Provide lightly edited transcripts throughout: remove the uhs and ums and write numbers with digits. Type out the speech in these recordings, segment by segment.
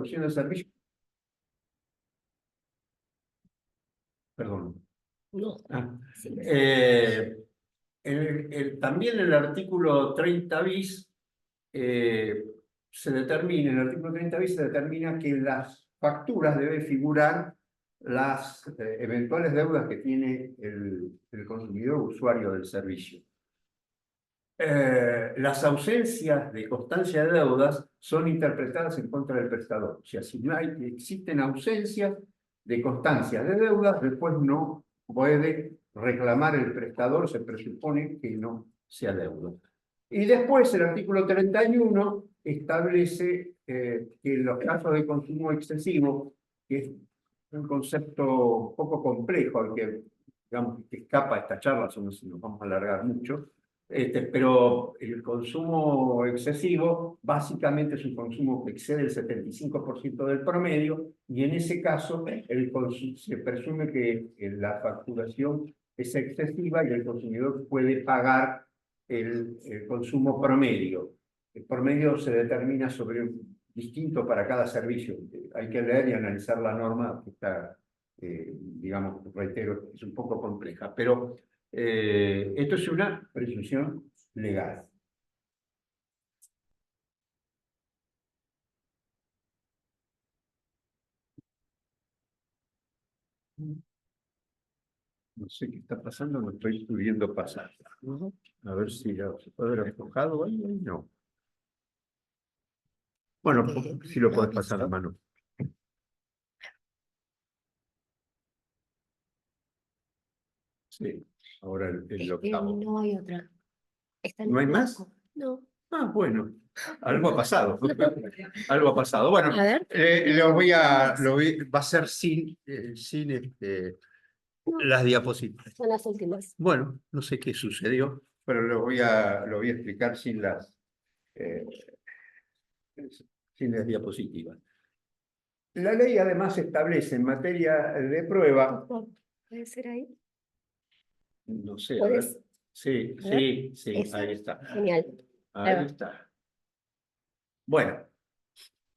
ejecución del servicio. Perdón. No. Sí. También el artículo 30 bis se determina, en el artículo 30 bis se determina que en las facturas debe figurar las eventuales deudas que tiene el consumidor usuario del servicio. Las ausencias de constancia de deudas son interpretadas en contra del prestador. O sea, si no existen ausencias de constancia de deudas, después no puede reclamar el prestador, se presupone que no se adeuda. Y después el artículo 31 establece que en los casos de consumo excesivo, que es un concepto un poco complejo al que, digamos, que escapa esta charla, si nos vamos a alargar mucho, pero el consumo excesivo básicamente es un consumo que excede el 75% del promedio, y en ese caso se presume que la facturación es excesiva y el consumidor puede pagar el consumo promedio. El promedio se determina distinto para cada servicio. Hay que leer y analizar la norma, que está, digamos, reitero, es un poco compleja, pero esto es una presunción legal. No sé qué está pasando, no estoy pudiendo pasar. A ver si se puede haber enfocado ahí. No. Bueno, si lo puedes pasar a mano. Sí, ahora el octavo. No hay otra. ¿No hay más? No. Ah, bueno, algo ha pasado. Algo ha pasado. Bueno, A ver. va a ser sin las diapositivas. Son las últimas. Bueno, no sé qué sucedió, pero lo voy a explicar sin las diapositivas. La ley además establece en materia de prueba. ¿Puede ser ahí? No sé, a ver. Sí, ahí está. Genial. Ahí está. Bueno,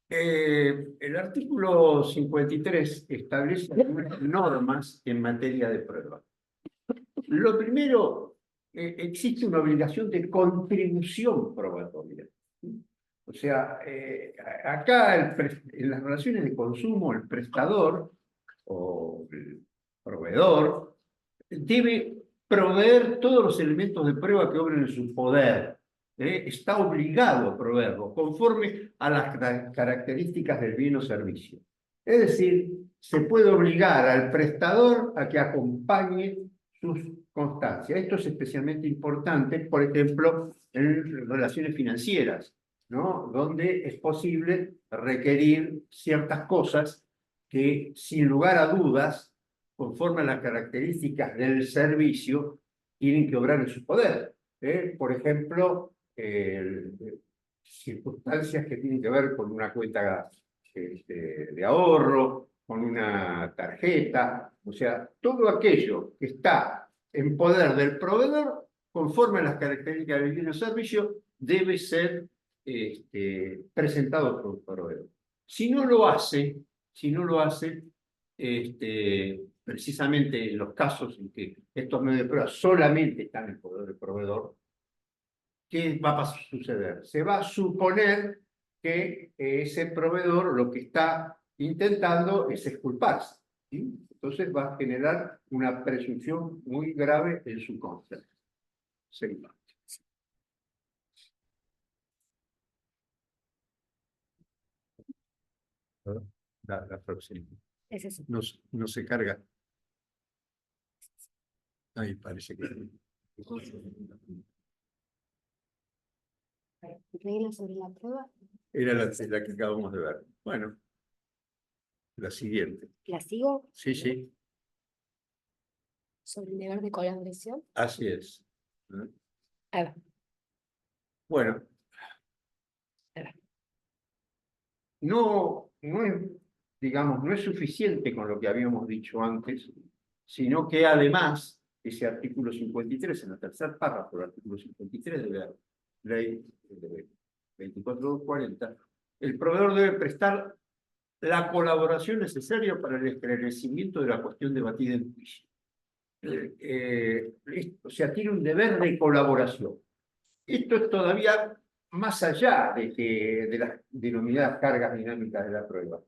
el artículo 53 establece algunas normas en materia de prueba. Lo primero, existe una obligación de contribución probatoria. O sea, acá en las relaciones de consumo, el prestador o el proveedor debe proveer todos los elementos de prueba que obren en su poder. Está obligado a proveerlo conforme a las características del bien o servicio. Es decir, se puede obligar al prestador a que acompañe sus constancias. Esto es especialmente importante, por ejemplo, en relaciones financieras, ¿no? Donde es posible requerir ciertas cosas que, sin lugar a dudas, conforme a las características del servicio, tienen que obrar en su poder. Por ejemplo, circunstancias que tienen que ver con una cuenta de ahorro, con una tarjeta, o sea, todo aquello que está en poder del proveedor, conforme a las características del bien o servicio, debe ser presentado por el proveedor. Si no lo hace, precisamente en los casos en que estos medios de prueba solamente están en poder del proveedor, ¿qué va a suceder? Se va a suponer que ese proveedor lo que está intentando es exculparse, ¿sí? Entonces va a generar una presunción muy grave en su contra. Seguimos. La próxima. Es eso. No se carga. Ahí parece que... Reglas sobre la prueba. Era la que acabamos de ver. Bueno, la siguiente. ¿La sigo? Sí, sí. Sobre el deber de colaboración. Así es. A ver. Bueno. No es, digamos, no es suficiente con lo que habíamos dicho antes, sino que además ese artículo 53, en el tercer párrafo del artículo 53 de la ley 24240, el proveedor debe prestar la colaboración necesaria para el esclarecimiento de la cuestión debatida en juicio. O sea, tiene un deber de colaboración. Esto es todavía más allá de las denominadas cargas dinámicas de la prueba.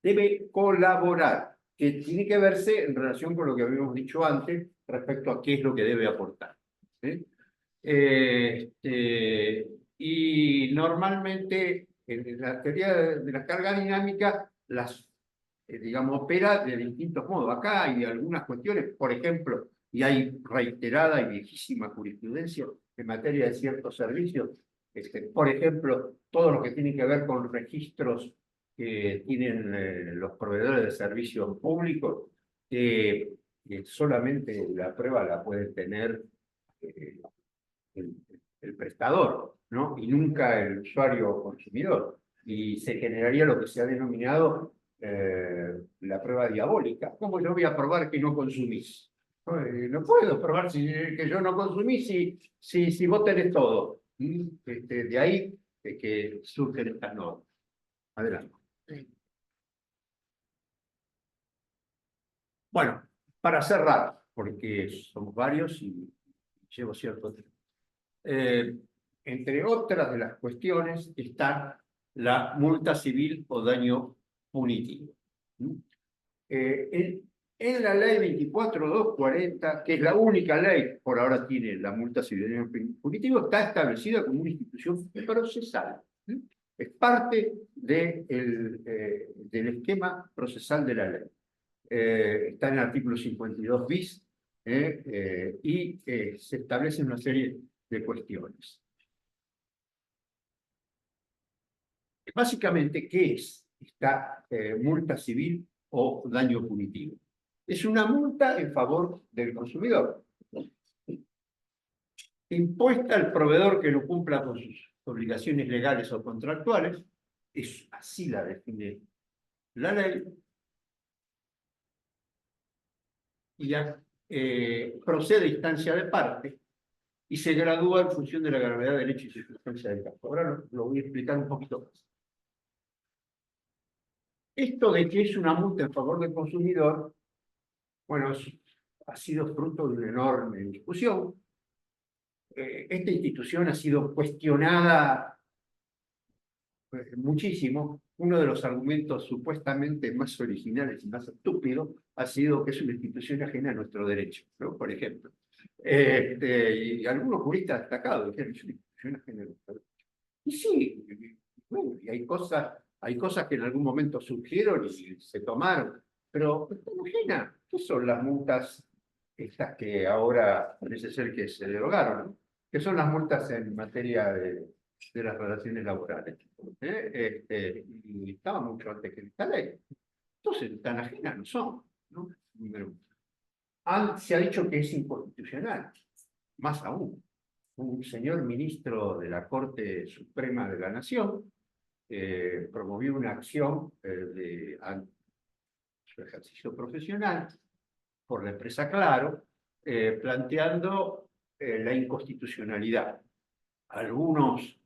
Debe colaborar, que tiene que verse en relación con lo que habíamos dicho antes respecto a qué es lo que debe aportar. Y normalmente en la teoría de las cargas dinámicas las digamos, opera de distintos modos. Acá hay algunas cuestiones, por ejemplo, y hay reiterada y viejísima jurisprudencia en materia de ciertos servicios, por ejemplo, todo lo que tiene que ver con registros que tienen los proveedores de servicios públicos, que solamente la prueba la puede tener eh, el, el prestador, ¿no? Y nunca el usuario o consumidor. Y se generaría lo que se ha denominado la prueba diabólica. ¿Cómo yo voy a probar que no consumís? No puedo probar que yo no consumí si vos tenés todo. De ahí que surgen estas normas. Adelante. Bueno, para cerrar, porque somos varios y llevo cierto tiempo. Entre otras de las cuestiones está la multa civil o daño punitivo. En la ley 24.240, que es la única ley que por ahora tiene la multa civil y daño punitivo, está establecida como una institución procesal. Es parte del esquema procesal de la ley. Está en el artículo 52 bis y se establece una serie de cuestiones. Básicamente, ¿qué es esta multa civil o daño punitivo? Es una multa en favor del consumidor, impuesta al proveedor que no cumpla con sus obligaciones legales o contractuales, así la define la ley, y procede a instancia de parte y se gradúa en función de la gravedad del hecho y circunstancia del caso. Ahora lo voy a explicar un poquito más. Esto de que es una multa en favor del consumidor, bueno, ha sido fruto de una enorme discusión. Esta institución ha sido cuestionada muchísimo. Uno de los argumentos supuestamente más originales y más estúpidos ha sido que es una institución ajena a nuestro derecho, ¿no? Por ejemplo. Y algunos juristas destacados dijeron que es una institución ajena a nuestro derecho. Y sí, bueno, y hay cosas que en algún momento surgieron y se tomaron, pero están ajenas. ¿Qué son las multas estas que ahora parece ser que se derogaron, ¿no? ¿Qué son las multas en materia de las relaciones laborales? Y estaba mucho antes que esta ley. Entonces, tan ajenas no son, ¿no? Se ha dicho que es inconstitucional, más aún. Un señor ministro de la Corte Suprema de la Nación promovió una acción de su ejercicio profesional por la empresa Claro, planteando la inconstitucionalidad. Algunos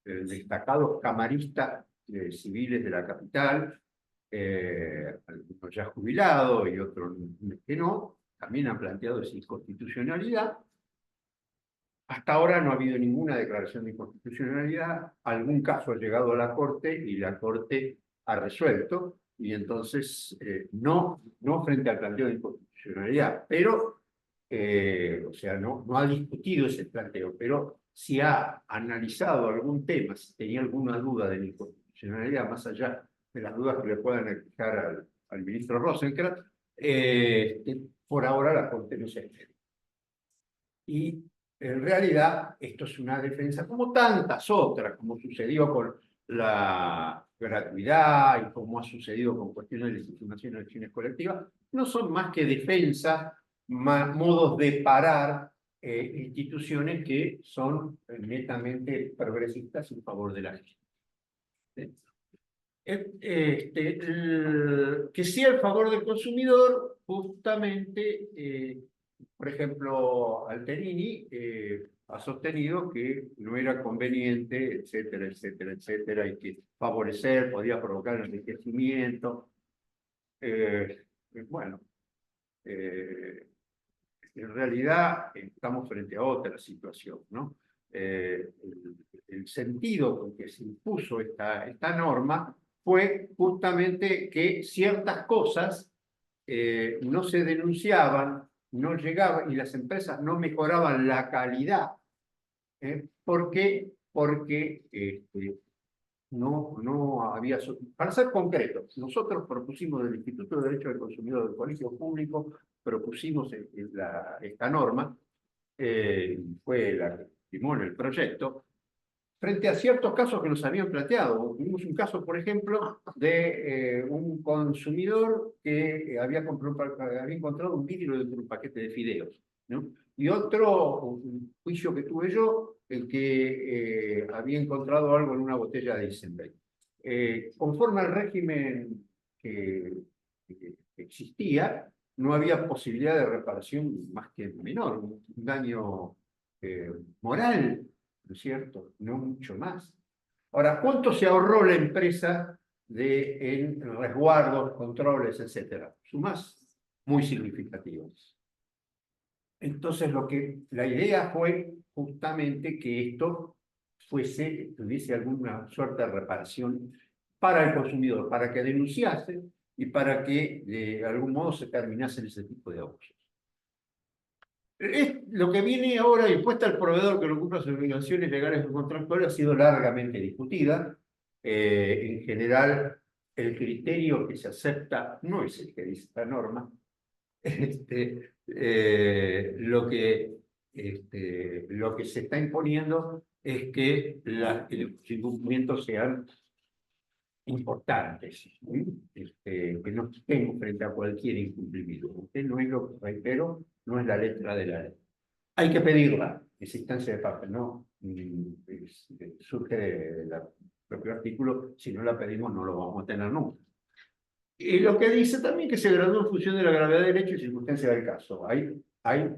destacados camaristas civiles de la capital, algunos ya jubilados y otros que no, también han planteado esa inconstitucionalidad. Hasta ahora no ha habido ninguna declaración de inconstitucionalidad. Algún caso ha llegado a la Corte y la Corte ha resuelto, y entonces no frente al planteo de inconstitucionalidad, pero, o sea, no ha discutido ese planteo, pero si ha analizado algún tema, si tenía alguna duda de la inconstitucionalidad, más allá de las dudas que le puedan explicar al ministro Rosenkrantz, por ahora la Corte no se ha hecho. Y en realidad esto es una defensa como tantas otras, como sucedió con la gratuidad y como ha sucedido con cuestiones de legitimación de elecciones colectivas, no son más que defensas, modos de parar instituciones que son netamente progresistas en favor de la gente. Que sea en favor del consumidor, justamente, por ejemplo, Alterini ha sostenido que no era conveniente, etcétera, etcétera, etcétera, y que favorecer podía provocar enriquecimiento. Bueno, en realidad estamos frente a otra situación, ¿no? El sentido con que se impuso esta norma fue justamente que ciertas cosas no se denunciaban, no llegaban y las empresas no mejoraban la calidad. ¿Por qué? Porque no había... Para ser concretos, nosotros propusimos del Instituto de Derecho del Consumidor del Colegio Público, propusimos esta norma, fue la que firmó en el proyecto, frente a ciertos casos que nos habían planteado. Tuvimos un caso, por ejemplo, de un consumidor que había encontrado un vidrio dentro de un paquete de fideos, ¿no? Y otro, un juicio que tuve yo, el que había encontrado algo en una botella de Eisenberg. Conforme al régimen que existía, no había posibilidad de reparación más que menor, un daño moral, ¿no es cierto? No mucho más. Ahora, ¿cuánto se ahorró la empresa en resguardos, controles, etcétera? Sumas muy significativas. Entonces, la idea fue justamente que esto tuviese alguna suerte de reparación para el consumidor, para que denunciase y para que de algún modo se terminasen ese tipo de abusos. Lo que viene ahora impuesta al proveedor que no cumpla sus obligaciones legales o contractuales ha sido largamente discutida. En general, el criterio que se acepta no es el que dice esta norma. Lo que se está imponiendo es que los incumplimientos sean importantes, que no estemos frente a cualquier incumplimiento. No es lo que reitero, no es la letra de la ley. Hay que pedirla, esa instancia de parte, ¿no? Surge del propio artículo, si no la pedimos no lo vamos a tener nunca. Y lo que dice también que se gradúa en función de la gravedad del hecho y circunstancia del caso. Hay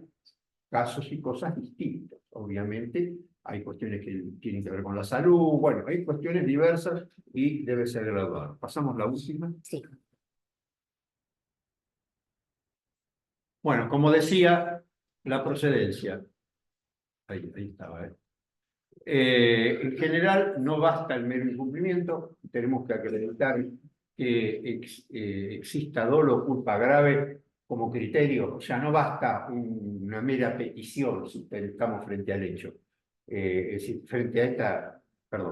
casos y cosas distintas, obviamente. Hay cuestiones que tienen que ver con la salud, bueno, hay cuestiones diversas y debe ser graduado. Pasamos la última. Sí. Bueno, como decía, la procedencia. Ahí estaba, en general, no basta el mero incumplimiento, tenemos que acreditar que exista dolo o culpa grave como criterio, o sea, no basta una mera petición si estamos frente al hecho. Es decir,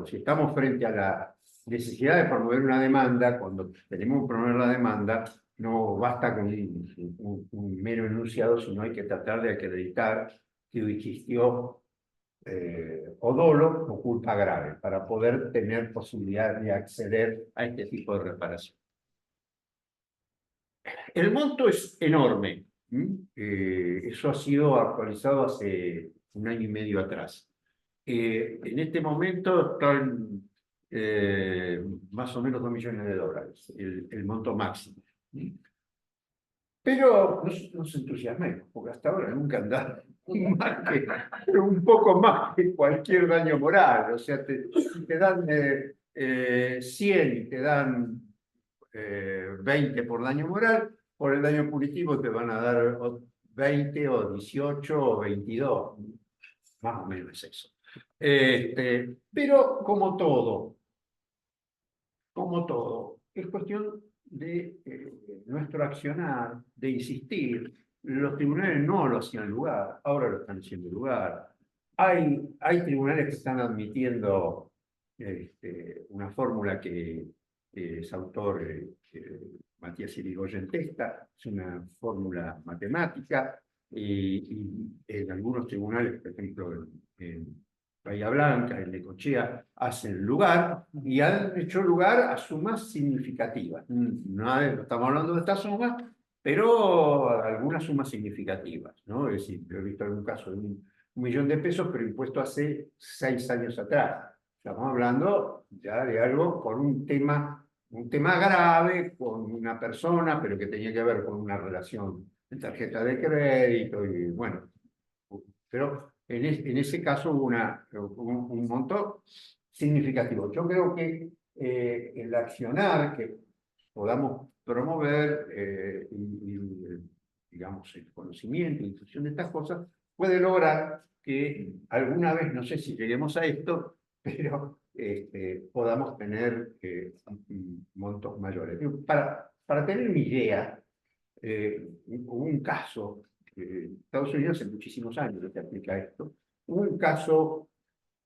si estamos frente a la necesidad de promover una demanda, cuando tenemos que promover la demanda, no basta con un mero enunciado, sino hay que tratar de acreditar que existió o dolo o culpa grave, para poder tener posibilidad de acceder a este tipo de reparación. El monto es enorme. Eso ha sido actualizado hace 1 año y medio atrás. En este momento están más o menos $2 millones, el monto máximo. Pero no nos entusiasmemos, porque hasta ahora nunca han dado un poco más que cualquier daño moral. O sea, si te dan 100 y te dan 20 por daño moral, por el daño punitivo te van a dar 20 o 18 o 22. Más o menos eso. Pero como todo, es cuestión de nuestro accionar, de insistir. Los tribunales no lo hacían lugar, ahora lo están haciendo lugar. Hay tribunales que están admitiendo una fórmula que es autor Matías Irigoyen Testa, es una fórmula matemática, y en algunos tribunales, por ejemplo, en Bahía Blanca, en Necochea, hacen lugar y han hecho lugar a sumas significativas. No estamos hablando de estas sumas, pero algunas sumas significativas, ¿no? Es decir, yo he visto algún caso de 1 millón de pesos, pero impuesto hace 6 años atrás. Estamos hablando ya de algo con un tema grave, con una persona, pero que tenía que ver con una relación de tarjeta de crédito, y bueno, pero en ese caso hubo un monto significativo. Yo creo que el accionar que podamos promover digamos, el conocimiento y difusión de estas cosas puede lograr que alguna vez, no sé si lleguemos a esto, pero podamos tener montos mayores. Para tener una idea, hubo un caso, Estados Unidos hace muchísimos años que se aplica esto, hubo un caso,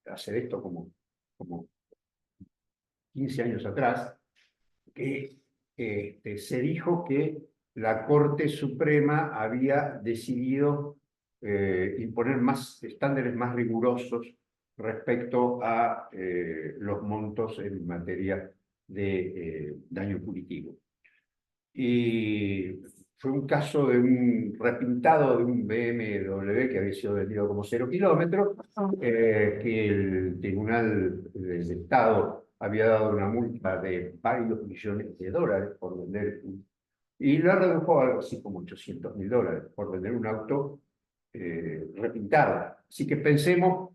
hace esto como 15 años atrás, que se dijo que la Corte Suprema había decidido imponer estándares más rigurosos respecto a los montos en materia de daño punitivo. Y fue un caso de un repintado de un BMW que había sido vendido como 0 kilómetros, que el Tribunal del Estado había dado una multa de varios millones de dólares por vender, y la redujo a algo así como $800.000 por vender un auto repintado. Así que pensemos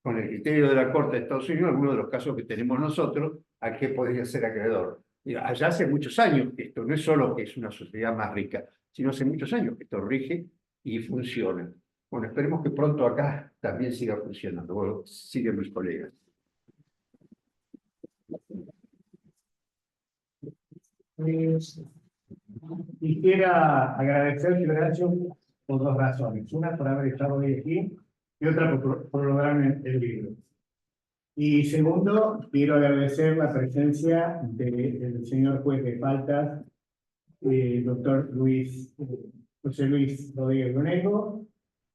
con el criterio de la Corte de Estados Unidos, algunos de los casos que tenemos nosotros, a qué podría ser acreedor. Mira, allá hace muchos años que esto no es solo que es una sociedad más rica, sino hace muchos años que esto rige y funciona. Bueno, esperemos que pronto acá también siga funcionando. Bueno, siguen mis colegas. Quisiera agradecerte, Horacio, por dos razones. Una, por haber estado hoy aquí, y otra, por lograrme el libro. Y segundo, quiero agradecer la presencia del señor juez de faltas, doctor José Luis Rodríguez Bonego,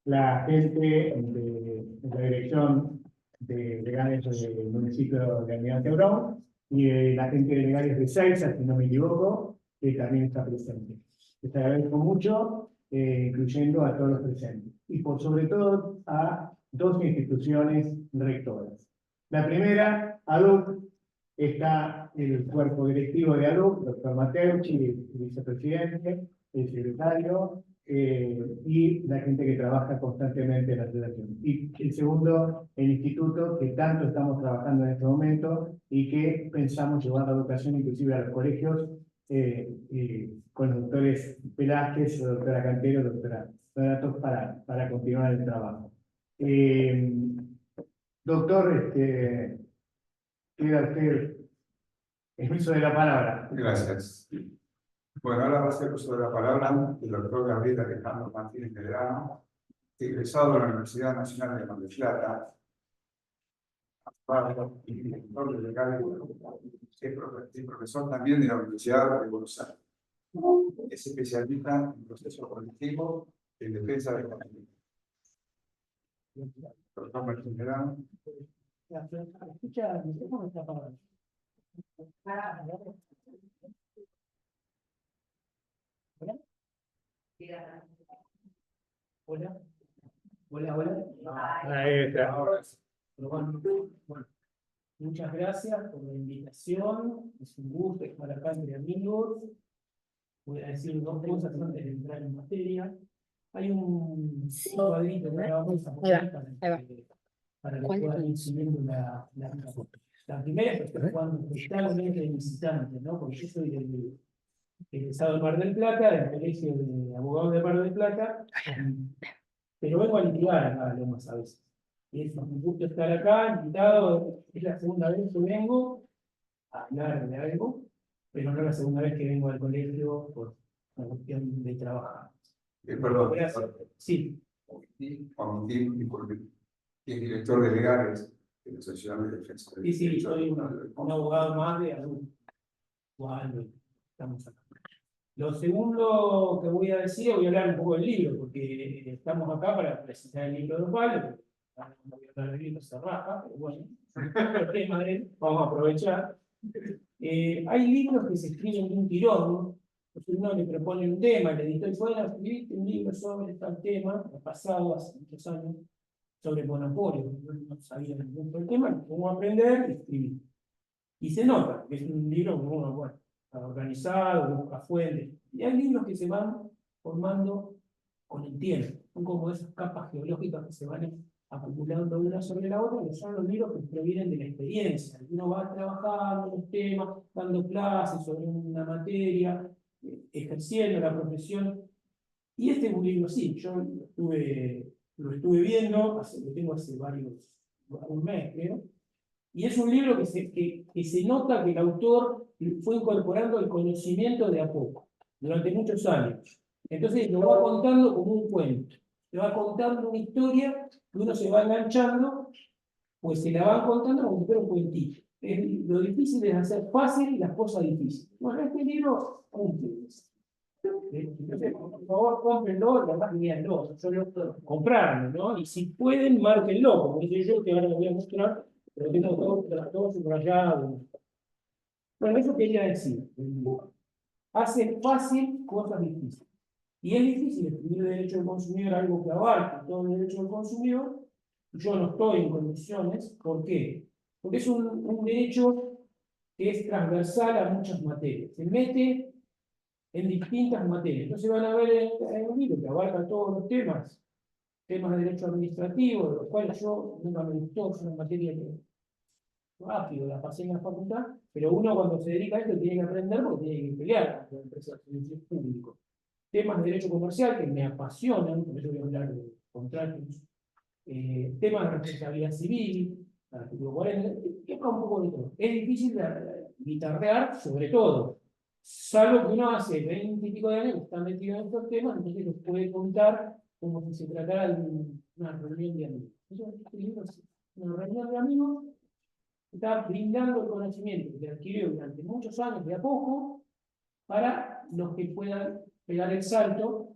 la gente de la dirección de legales del municipio de Almirante Brown y la gente de legales de Seiza, si no me equivoco, que también está presente. Les agradezco mucho, incluyendo a todos los presentes. Y por sobre todo a dos instituciones rectoras. La primera, ALUC, está el cuerpo directivo de ALUC, el doctor Mateucci, el vicepresidente, el secretario, y la gente que trabaja constantemente en la asociación. Y el segundo, el instituto, que tanto estamos trabajando en este momento y que pensamos llevar la educación inclusive a los colegios, con los doctores Velázquez, doctora Cantero, doctora Donato, para continuar el trabajo. Doctor, queda usted el uso de la palabra. Gracias. Bueno, ahora va a ser uso de la palabra el doctor Gabriel Alejandro Martínez Medrano, egresado de la Universidad Nacional de Mar del Plata, y director de legales, es profesor también de la Universidad de Buenos Aires. Es especialista en procesos colectivos en defensa de la familia. Doctor Martínez Medrano. Hola. Hola. Ahí está. Bueno, muchas gracias por la invitación. Es un gusto estar acá entre amigos. Voy a decir dos cosas antes de entrar en materia. Hay un cuadrito que vamos a poner para que puedan ir siguiendo la primera es que cuando totalmente de visitante, ¿no? Porque yo soy del egresado de Mar del Plata, del Colegio de Abogados de Mar del Plata, pero vengo a litigar acá a Lomas a veces. Y es un gusto estar acá, invitado, es la segunda vez que vengo a hablar de algo, pero no es la segunda vez que vengo al colegio por una cuestión de trabajar. Perdón. Sí. Omití, porque es director de legales de la Asociación de Defensa. Sí, soy un abogado más de adulto. Bueno, estamos acá. Lo segundo que voy a decir, voy a hablar un poco del libro, porque estamos acá para presentar el libro de Osvaldo. No voy a hablar del libro, se raja, pero bueno, el tema de él, vamos a aprovechar. Hay libros que se escriben de un tirón, uno le propone un tema, le dice, bueno, escribiste un libro sobre tal tema, ha pasado hace muchos años, sobre monopolio, no sabía mucho del tema, cómo aprender y escribir. Y se nota que es un libro que uno, bueno, está organizado, busca fuentes. Y hay libros que se van formando con el tiempo. son como esas capas geológicas que se van acumulando una sobre la otra, que son los libros que provienen de la experiencia. Uno va trabajando los temas, dando clases sobre una materia, ejerciendo la profesión. Y este es un libro así, yo lo estuve viendo, lo tengo hace un mes creo, y es un libro que se nota que el autor fue incorporando el conocimiento de a poco, durante muchos años. Entonces lo va contando como un cuento, te va contando una historia que uno se va enganchando, pues se la van contando como si fuera un cuentito. Lo difícil es hacer fácil las cosas difíciles. Bueno, este libro cumple eso. Entonces, por favor, cómprenlo, además léanlo, solo comprarlo, ¿no? Y si pueden, márquenlo, como dice yo, que ahora lo voy a mostrar, pero tengo todo subrayado. Bueno, eso quería decir. Hace fácil cosas difíciles. Y es difícil escribir derecho del consumidor, algo que abarque todo el derecho del consumidor. Yo no estoy en condiciones. ¿Por qué? Porque es un derecho que es transversal a muchas materias. Se mete en distintas materias. Entonces van a ver en un libro que abarca todos los temas de derecho administrativo, de los cuales yo nunca me gustó, es una materia que rápido la pasé en la facultad, pero uno cuando se dedica a esto tiene que aprender porque tiene que pelear con las empresas de servicios públicos. Temas de derecho comercial que me apasionan, por eso voy a hablar de contratos, temas de responsabilidad civil, artículo 40, que es un poco de todo. Es difícil de guitarrear sobre todo, salvo que uno hace 20 y pico de años que está metido en estos temas, entonces los puede contar como si se tratara de una reunión de amigos. Este libro es una reunión de amigos que está brindando el conocimiento que adquirió durante muchos años de a poco para los que puedan pegar el salto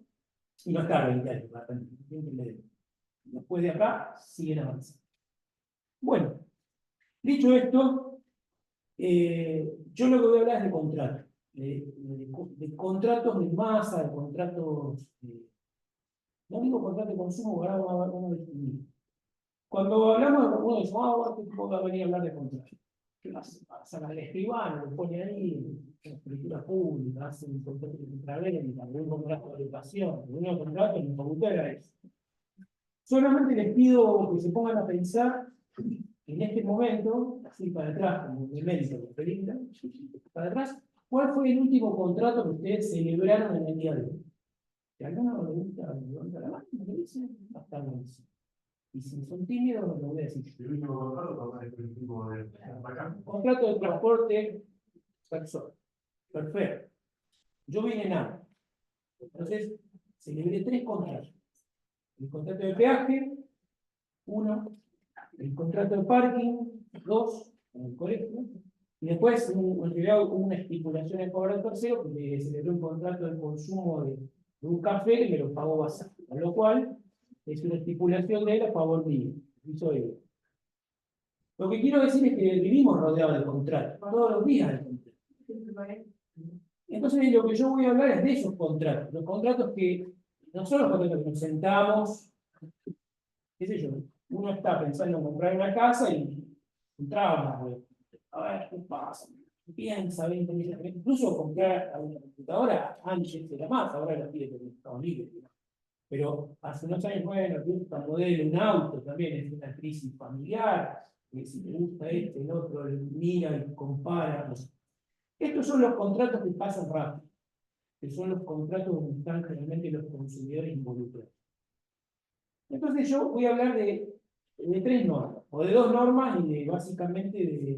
y no estar 20 años, después de acá siguen avanzando. Bueno, dicho esto, yo lo que voy a hablar es de contratos, de contratos de masa, de contratos, no digo contratos de consumo, ahora vamos a definir. Cuando hablamos de uno dice, este tipo va a venir a hablar de contratos. ¿Qué hace? Pasa al escribano, lo pone ahí en escritura pública, hace un contrato de compraventa, un contrato de educación, un contrato en facultad era eso. Solamente les pido que se pongan a pensar en este momento, así para atrás, como un elemento de película, para atrás, ¿cuál fue el último contrato que ustedes celebraron en el día de hoy? Si a alguno le gusta levantar la mano, me dicen, hasta no dice. Y si son tímidos, lo voy a decir yo. El último contrato es el tipo de contrato de transporte personal. Perfecto. Yo vine en auto. Entonces, celebré 3 contratos. El contrato de peaje, 1. El contrato de parking, 2. En el colegio. Y después, en realidad, hubo una estipulación en favor del tercero, porque celebré un contrato de consumo de un café que me lo pagó basado. Con lo cual, es una estipulación de él a favor mío. Lo que quiero decir es que vivimos rodeados de contratos, todos los días de contratos. Entonces, lo que yo voy a hablar es de esos contratos. Los contratos que no son los contratos que nos sentamos, qué sé yo, uno está pensando en comprar una casa y entraba a ver qué pasa. Piensa, 20 millones. Incluso comprar una computadora antes era más, ahora la pide con el Estado Libre. Pero hace unos años, bueno, gusta modelo, un auto también es una crisis familiar, que si le gusta este, el otro, mira y compara. Estos son los contratos que pasan rápido, que son los contratos donde están generalmente los consumidores involucrados. Entonces yo voy a hablar de 3 normas, o de 2 normas y básicamente de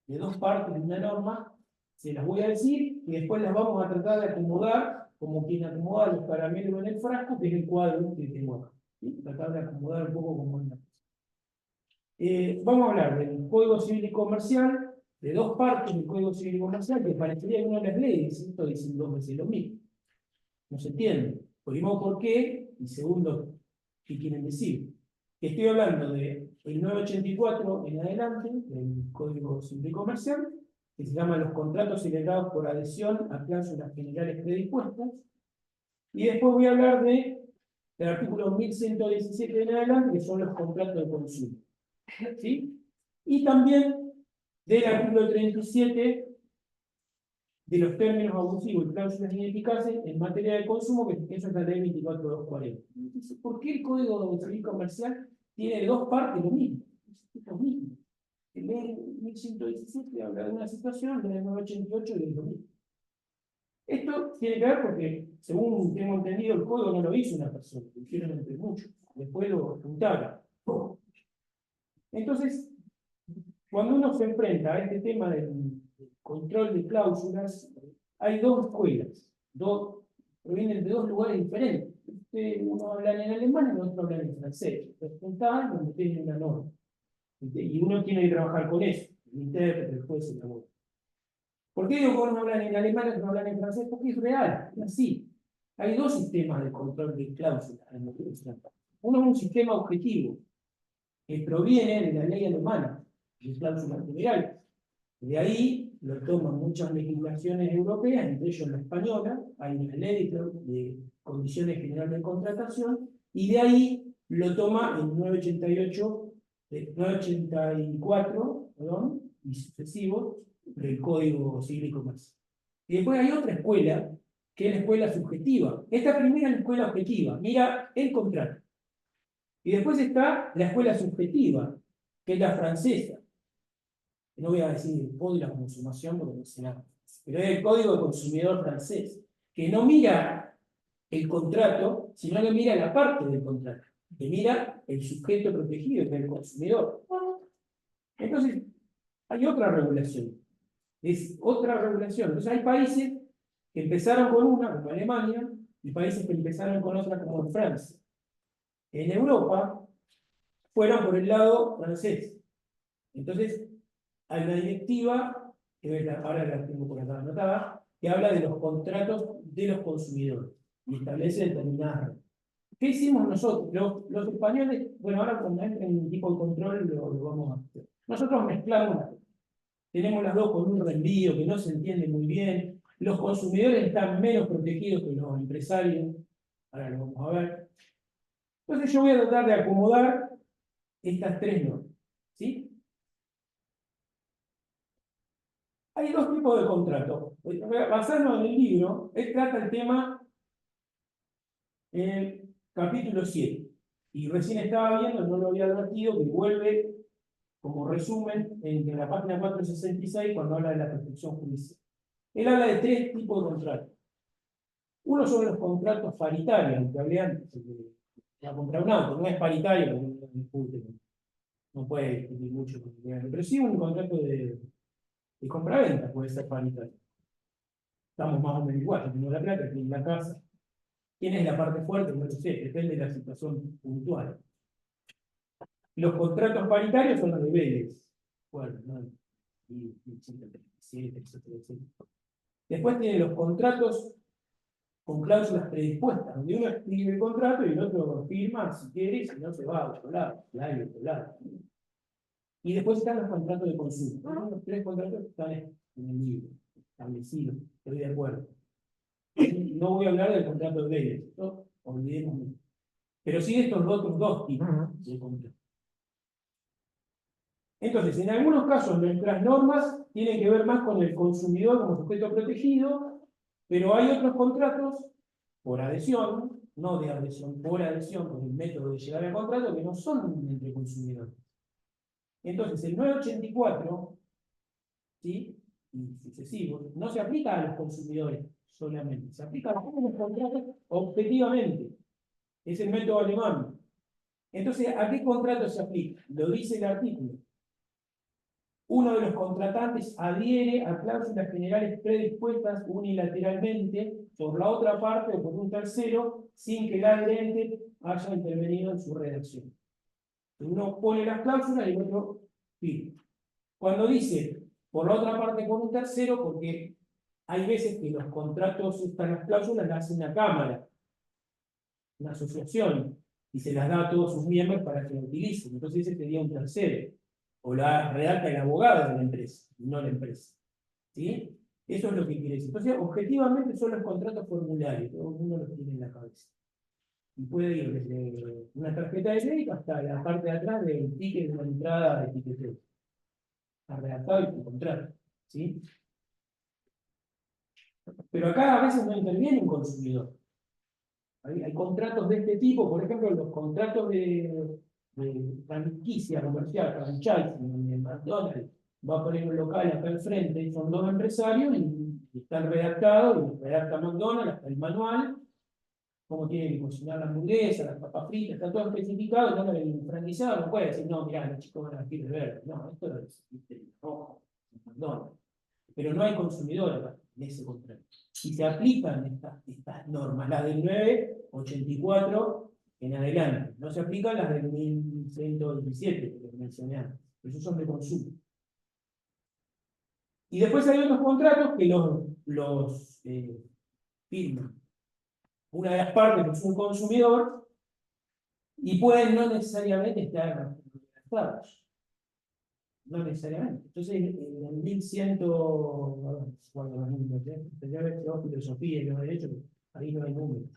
2 partes de una norma. Se las voy a decir y después las vamos a tratar de acomodar como quien acomoda los caramelos en el frasco, que es el cuadro que tengo acá. ¿Sí? Tratar de acomodar un poco como una cosa. Vamos a hablar del Código Civil y Comercial, de 2 partes del Código Civil y Comercial, que parecería que una de las leyes, esto dicen 2 veces lo mismo. No se entiende. Primero, ¿por qué? Y segundo, ¿qué quieren decir? Estoy hablando del 984 en adelante, del Código Civil y Comercial, que se llaman los contratos celebrados por adhesión a cláusulas generales predispuestas. Y después voy a hablar del artículo 1117 en adelante, que son los contratos de consumo. ¿Sí? Y también del artículo 37 de los términos abusivos y cláusulas ineficaces en materia de consumo, que eso es la ley 24240. Entonces, ¿por qué el Código Civil Comercial tiene dos partes lo mismo? Es lo mismo. El ley 1117 habla de una situación, la ley 988 de lo mismo. Esto tiene que ver porque, según tengo entendido, el código no lo hizo una persona, lo hicieron entre muchos, después lo juntaron. Entonces, cuando uno se enfrenta a este tema del control de cláusulas, hay dos escuelas, provienen de dos lugares diferentes. Uno habla en alemán y el otro habla en francés. Presentan donde tiene una norma. Y uno tiene que trabajar con eso, el intérprete, el juez, el abogado. ¿Por qué digo que uno habla en alemán y otro habla en francés? Porque es real, es así. Hay dos sistemas de control de cláusulas en la legislación. Uno es un sistema objetivo, que proviene de la ley alemana, de cláusulas generales. De ahí lo toman muchas legislaciones europeas, entre ellos la española, hay una ley de condiciones generales de contratación, y de ahí lo toma el 984, perdón, y sucesivos, del Código Civil Comercial. Y después hay otra escuela, que es la escuela subjetiva. Esta primera es la escuela objetiva, mira el contrato. Y después está la escuela subjetiva, que es la francesa. No voy a decir el código de la consumación porque no sé nada. Pero es el código de consumidor francés, que no mira el contrato, sino que mira la parte del contrato, que mira el sujeto protegido, que es el consumidor. Entonces, hay otra regulación. Es otra regulación. Entonces, hay países que empezaron con una, como Alemania, y países que empezaron con otra, como en Francia. En Europa, fueron por el lado francés. Entonces, hay una directiva, que ahora la tengo por acá anotada, que habla de los contratos de los consumidores y establece determinadas reglas. ¿Qué hicimos nosotros? Los españoles, bueno, ahora cuando entren en un tipo de control lo vamos a hacer. Nosotros mezclamos, tenemos las dos con un reenvío que no se entiende muy bien. Los consumidores están menos protegidos que los empresarios. Ahora lo vamos a ver. Entonces yo voy a tratar de acomodar estas tres normas. ¿Sí? Hay dos tipos de contratos. Basarnos en el libro, él trata el tema en el capítulo 7. Y recién estaba viendo, no lo había advertido, que vuelve como resumen en la página 466 cuando habla de la prescripción judicial. Él habla de tres tipos de contratos. Uno son los contratos paritarios, que hablé antes, de comprar un auto, no es paritario, no puede discutir mucho, pero sí un contrato de compraventa puede ser paritario. Estamos más o menos igual, tenemos la plata, tiene la casa. ¿Quién es la parte fuerte? No lo sé, depende de la situación puntual. Los contratos paritarios son los de Vélez. Bueno, ¿no? Después tiene los contratos con cláusulas predispuestas, donde uno escribe el contrato y el otro firma si quiere, si no se va a otro lado, a otro lado. Y después están los contratos de consumo. Los tres contratos están en el libro, establecidos, estoy de acuerdo. No voy a hablar del contrato de Vélez, ¿no? Olvidémoslo. Pero sí de estos otros dos tipos de contratos. Entonces, en algunos casos nuestras normas tienen que ver más con el consumidor como sujeto protegido, pero hay otros contratos por adhesión, no de adhesión, por adhesión, con el método de llegar al contrato, que no son entre consumidores. Entonces, el 984, ¿sí? Y sucesivos, no se aplica a los consumidores solamente, se aplica a los contratos objetivamente. Es el método alemán. Entonces, ¿a qué contrato se aplica? Lo dice el artículo. Uno de los contratantes adhiere a cláusulas generales predispuestas unilateralmente por la otra parte o por un tercero sin que el adherente haya intervenido en su redacción. Uno pone las cláusulas y el otro firma. Cuando dice por la otra parte por un tercero, porque hay veces que los contratos, las cláusulas las hace una cámara, una asociación, y se las da a todos sus miembros para que la utilicen. Entonces ese sería un tercero. O la redacta el abogado de la empresa, no la empresa. ¿Sí? Eso es lo que quiere decir. Entonces, objetivamente son los contratos formularios, todo el mundo los tiene en la cabeza. Y puede ir desde una tarjeta de crédito hasta la parte de atrás del ticket de una entrada de tiqueteo. Está redactado y tu contrato. ¿Sí? Pero acá a veces no interviene un consumidor. Hay contratos de este tipo, por ejemplo, los contratos de franquicia comercial, franchising, donde McDonald's va a poner un local acá al frente, y son dos empresarios, y están redactados, y redacta McDonald's, hasta el manual, cómo tiene que cocinar la hamburguesa, las papas fritas, está todo especificado. Entonces el franquiciado no puede decir, no, mirá, los chicos van a vestir de verde. No, esto es rojo, McDonald's. Pero no hay consumidores en ese contrato. Y se aplican estas normas, las del 984 en adelante. No se aplican las del 1117 que mencioné antes. Esos son de consumo. Y después hay otros contratos que los firman una de las partes, que es un consumidor, y pueden no necesariamente estar redactados. No necesariamente. Entonces, en el 1100, bueno, tendría que ver filosofía y los derechos, ahí no hay números.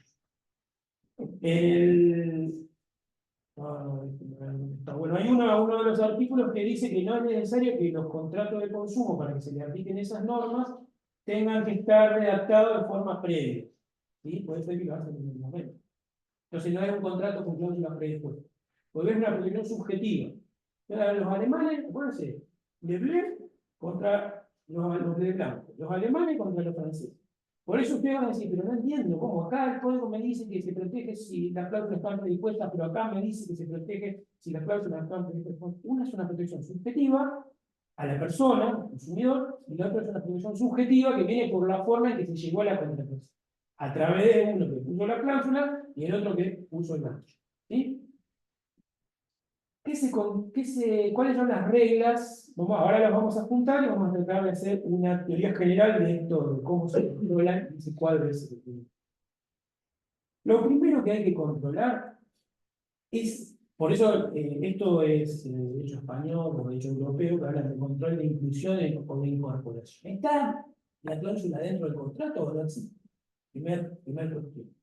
Bueno, hay uno de los artículos que dice que no es necesario que los contratos de consumo, para que se le apliquen esas normas, tengan que estar redactados de forma previa. ¿Sí? Puede ser que lo hacen en el momento. Entonces no es un contrato con cláusula predispuesta. Porque es una previsión subjetiva. Entonces, los alemanes, acuérdense, de Blair contra los de Blanco, los alemanes contra los franceses. Por eso ustedes van a decir, pero no entiendo cómo acá el código me dice que se protege si las cláusulas están predispuestas, pero acá me dice que se protege si las cláusulas están predispuestas. Una es una protección subjetiva a la persona, al consumidor, y la otra es una protección subjetiva que viene por la forma en que se llegó a la contratación. A través de uno que puso la cláusula y el otro que puso el gancho. ¿Sí? ¿Cuáles son las reglas? Ahora las vamos a juntar y vamos a tratar de hacer una teoría general de esto, de cómo se controlan ese cuadro. Lo primero que hay que controlar es, por eso esto es derecho español o derecho europeo, que hablan de control de inclusión o de incorporación. ¿Está la cláusula dentro del contrato o no existe? Primer cuestión.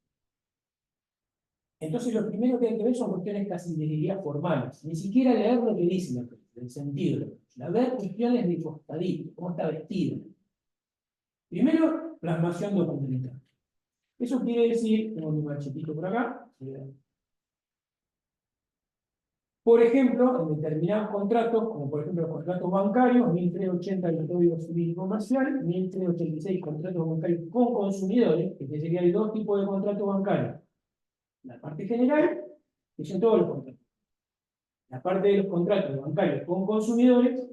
Entonces, lo primero que hay que ver son cuestiones casi de diría formales. Ni siquiera leer lo que dice la cláusula, el sentido. Ver cuestiones de costadito, cómo está vestido. Primero, plasmación documental. Eso quiere decir, tengo un machetito por acá. Por ejemplo, en determinados contratos, como por ejemplo los contratos bancarios, 1380 del Código Civil y Comercial, 1386 contratos bancarios con consumidores, que quiere decir que hay dos tipos de contratos bancarios. La parte general, que son todos los contratos. La parte de los contratos bancarios con consumidores,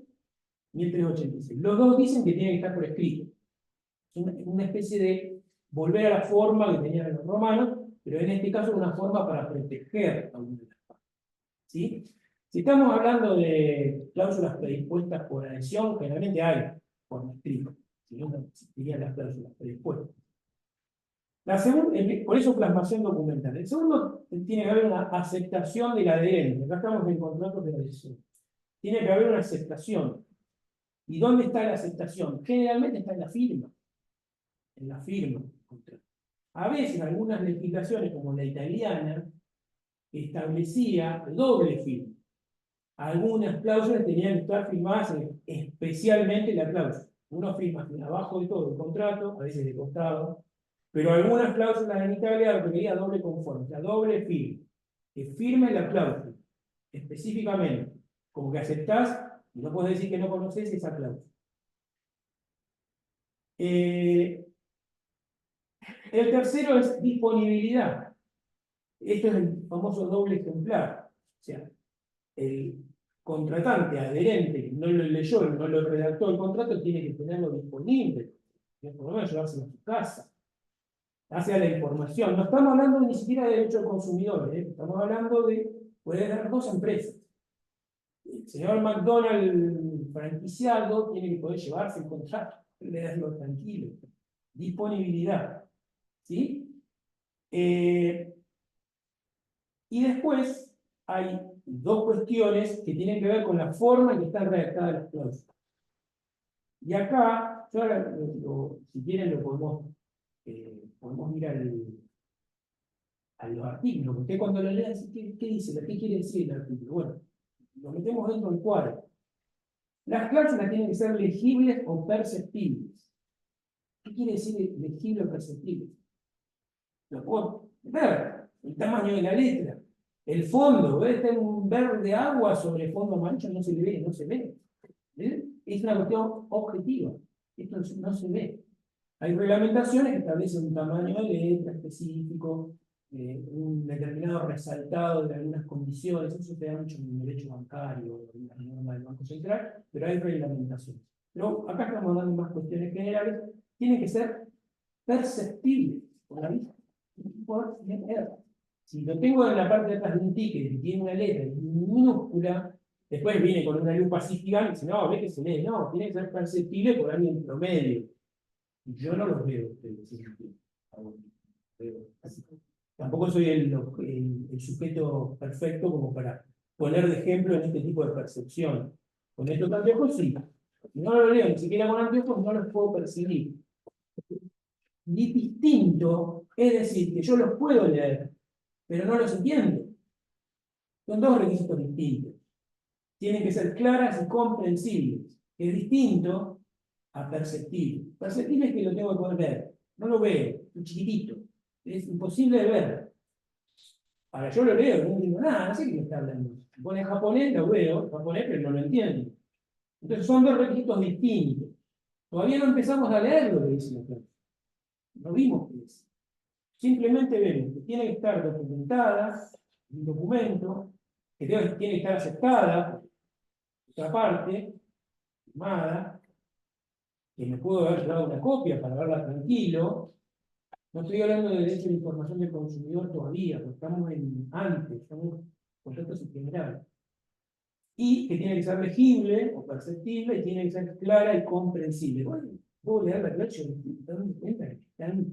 1386. Los dos dicen que tienen que estar por escrito. Es una especie de volver a la forma que tenían los romanos, pero en este caso una forma para proteger a una de las partes. ¿Sí? Si estamos hablando de cláusulas predispuestas por adhesión, generalmente hay forma escrita. Si no, no existirían las cláusulas predispuestas. Por eso plasmación documental. El segundo, tiene que haber una aceptación del adherente. Acá estamos en contratos de adhesión. Tiene que haber una aceptación. ¿Y dónde está la aceptación? Generalmente está en la firma. En la firma. A veces algunas legislaciones, como la italiana, establecía doble firma. Algunas cláusulas tenían que estar firmadas, especialmente la cláusula. Uno firma abajo de todo el contrato, a veces de costado, pero algunas cláusulas en Italia requería doble conformidad, doble firma. Que firme la cláusula, específicamente, como que aceptás, y no puedes decir que no conoces esa cláusula. El tercero es disponibilidad. Esto es el famoso doble ejemplar. O sea, el contratante adherente que no lo leyó, no lo redactó el contrato, tiene que tenerlo disponible. Por lo menos llevárselo a su casa. Hacia la información. No estamos hablando ni siquiera de derecho al consumidor, estamos hablando de poder dar dos empresas. El señor McDonald's franquiciado tiene que poder llevarse el contrato, leerlo tranquilo. Disponibilidad. ¿Sí? Y después hay dos cuestiones que tienen que ver con la forma en que están redactadas las cláusulas. Y acá, yo ahora, si quieren, lo podemos ir a los artículos. Usted cuando lo lea, ¿qué dice? ¿Qué quiere decir el artículo? Bueno, lo metemos dentro del cuadro. Las cláusulas tienen que ser legibles o perceptibles. ¿Qué quiere decir legible o perceptible? Lo puedo ver, el tamaño de la letra, el fondo, ¿ves? Está en un verde agua sobre fondo amarillo, no se le ve, no se ve. ¿Ves? Es una cuestión objetiva, esto no se ve. Hay reglamentaciones que establecen un tamaño de letra específico, un determinado resaltado de algunas condiciones, eso se da mucho en el derecho bancario, en la norma del Banco Central, pero hay reglamentaciones. Pero acá estamos dando más cuestiones generales, tienen que ser perceptibles por la vista. Por leer. Si lo tengo en la parte de atrás de un ticket que tiene una letra minúscula, después viene con una lupa así gigante y dice, no, ve que se lee, no, tiene que ser perceptible por alguien promedio. Y yo no los veo ustedes. Tampoco soy el sujeto perfecto como para poner de ejemplo en este tipo de percepción. Con estos anteojos sí. Si no lo leo ni siquiera con anteojos, no los puedo percibir. Distinto es decir que yo los puedo leer, pero no los entiendo. Son dos requisitos distintos. Tienen que ser claras y comprensibles. Es distinto a perceptible. Perceptible es que lo tengo que poder ver. No lo veo, es chiquitito. Es imposible de ver. Ahora yo lo leo, no entiendo nada, no sé qué me está hablando. Si pone japonés, lo veo, japonés, pero no lo entiendo. Entonces son dos requisitos distintos. Todavía no empezamos a leer lo que dice la clase. No vimos qué es. Simplemente vemos que tiene que estar documentada, un documento, que tiene que estar aceptada, otra parte, firmada, que me puedo haber dado una copia para verla tranquilo. No estoy hablando de derecho de información del consumidor todavía, porque estamos antes, estamos en contratos en general. Y que tiene que ser legible o perceptible y tiene que ser clara y comprensible. Bueno, puedo leer la clase y darme cuenta que están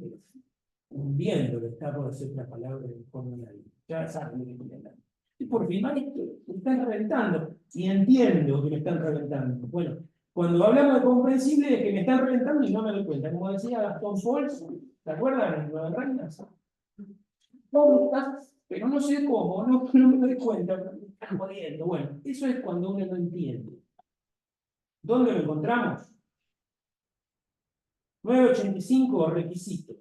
hundiendo lo que está por hacer la palabra de forma nadie. Ya saben lo que estoy hablando. Y por firmar esto, me están reventando. Y entiendo que me están reventando. Bueno, cuando hablamos de comprensible es que me están reventando y no me doy cuenta. Como decía Gastón Fols, ¿te acuerdan? En Nueva Reinas. ¿Cómo estás? Pero no sé cómo, no me doy cuenta. Me están jodiendo. Bueno, eso es cuando uno no entiende. ¿Dónde lo encontramos? 985 requisitos.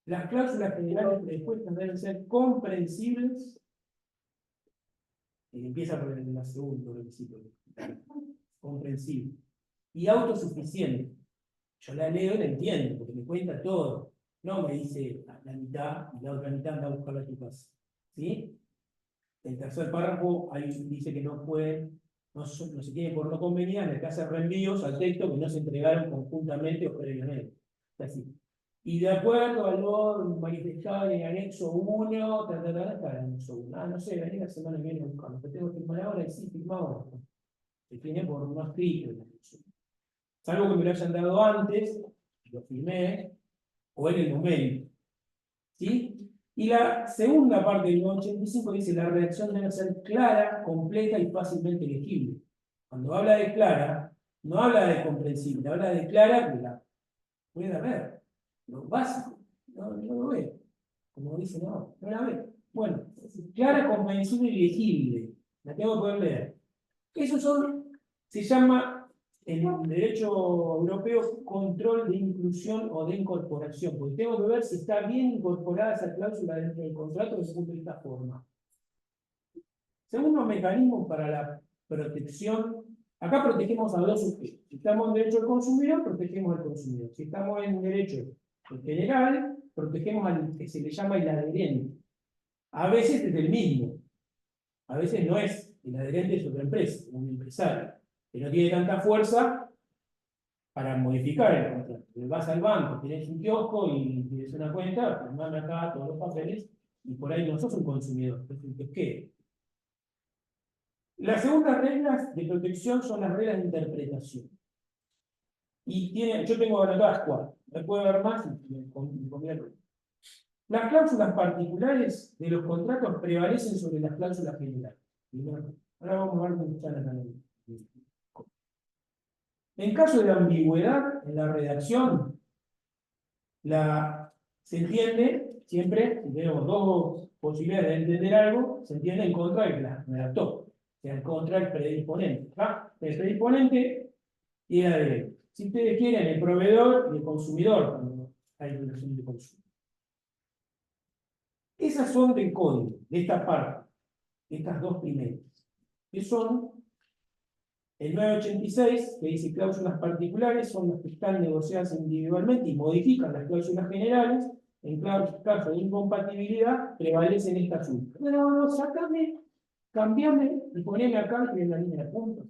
Las cláusulas generales predispuestas deben ser comprensibles. Y empieza por el segundo requisito. Comprensible. Y autosuficiente. Yo la leo y la entiendo, porque me cuenta todo. No me dice la mitad y la otra mitad anda a buscarla a tu casa. ¿Sí? El tercer párrafo ahí dice que no pueden, no se tiene por no conveniente que hacer reenvíos al texto que no se entregaron conjuntamente o previamente. Así. Y de acuerdo a lo manifestado en el anexo 1, está en el anexo 1. Ah, no sé, vení la semana que viene a buscarlo. Te tengo que firmar ahora y sí, firma ahora. Se tiene por no escrito el anexo. Salvo que me lo hayan dado antes, lo firmé, o en el momento. ¿Sí? Y la segunda parte del 85 dice: la redacción debe ser clara, completa y fácilmente legible. Cuando habla de clara, no habla de comprensible, habla de clara que la pueda ver. Lo básico, no lo veo. Como dice, no la veo. Bueno, clara, comprensible y legible. La tengo que poder leer. Eso se llama en el derecho europeo control de inclusión o de incorporación, porque tengo que ver si está bien incorporada esa cláusula dentro del contrato que se cumple de esta forma. Segundo mecanismo para la protección, acá protegemos a dos sujetos. Si estamos en derecho del consumidor, protegemos al consumidor. Si estamos en derecho en general, protegemos al que se le llama el adherente. A veces es el mismo, a veces no es. El adherente es otra empresa, un empresario, que no tiene tanta fuerza para modificar el contrato. Vas al banco, tienes un kiosco y tienes una cuenta, firmame acá todos los papeles, y por ahí no sos un consumidor, sos un kiosquero. Las segundas reglas de protección son las reglas de interpretación. Y yo tengo anotadas 4. Me puedo ver más y me conviene. Las cláusulas particulares de los contratos prevalecen sobre las cláusulas generales. Ahora vamos a ver cómo están las análisis. En caso de ambigüedad en la redacción, se entiende siempre, si tenemos dos posibilidades de entender algo, se entiende en contra del que la redactó, o sea, en contra del predisponente. ¿Va? El predisponente y el adherente. si ustedes quieren, el proveedor y el consumidor, cuando hay relación de consumo. Esas son del código, de esta parte, estas dos primeras, que son el 986, que dice cláusulas particulares, son las que están negociadas individualmente y modifican las cláusulas generales. En caso de incompatibilidad, prevalecen estas últimas. No, sacame, cambiame y poneme acá que en la línea de puntos.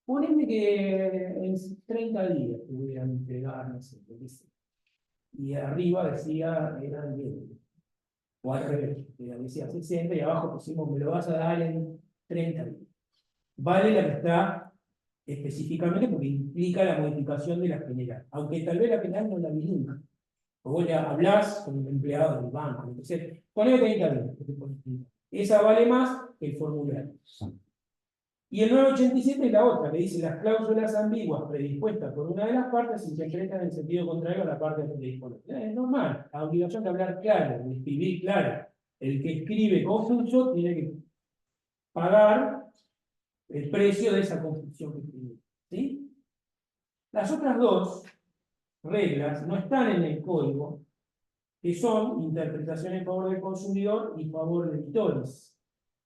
Poneme que en 30 días te voy a entregar, no sé, lo que sea. Y arriba decía, eran 10. O al revés, decía 60 y abajo pusimos, me lo vas a dar en 30 días. Vale la que está específicamente porque implica la modificación de la general. Aunque tal vez la general no la vi nunca. O vos ya hablás con un empleado del banco, entonces, ponele 30 días. Esa vale más que el formulario. Y el 987 es la otra, que dice las cláusulas ambiguas predispuestas por una de las partes se interpretan en sentido contrario a la parte que predispone. Es normal, la obligación de hablar claro, de escribir claro. El que escribe confuso tiene que pagar el precio de esa confusión que escribió. ¿Sí? Las otras dos reglas no están en el código, que son interpretación en favor del consumidor y favor de editores.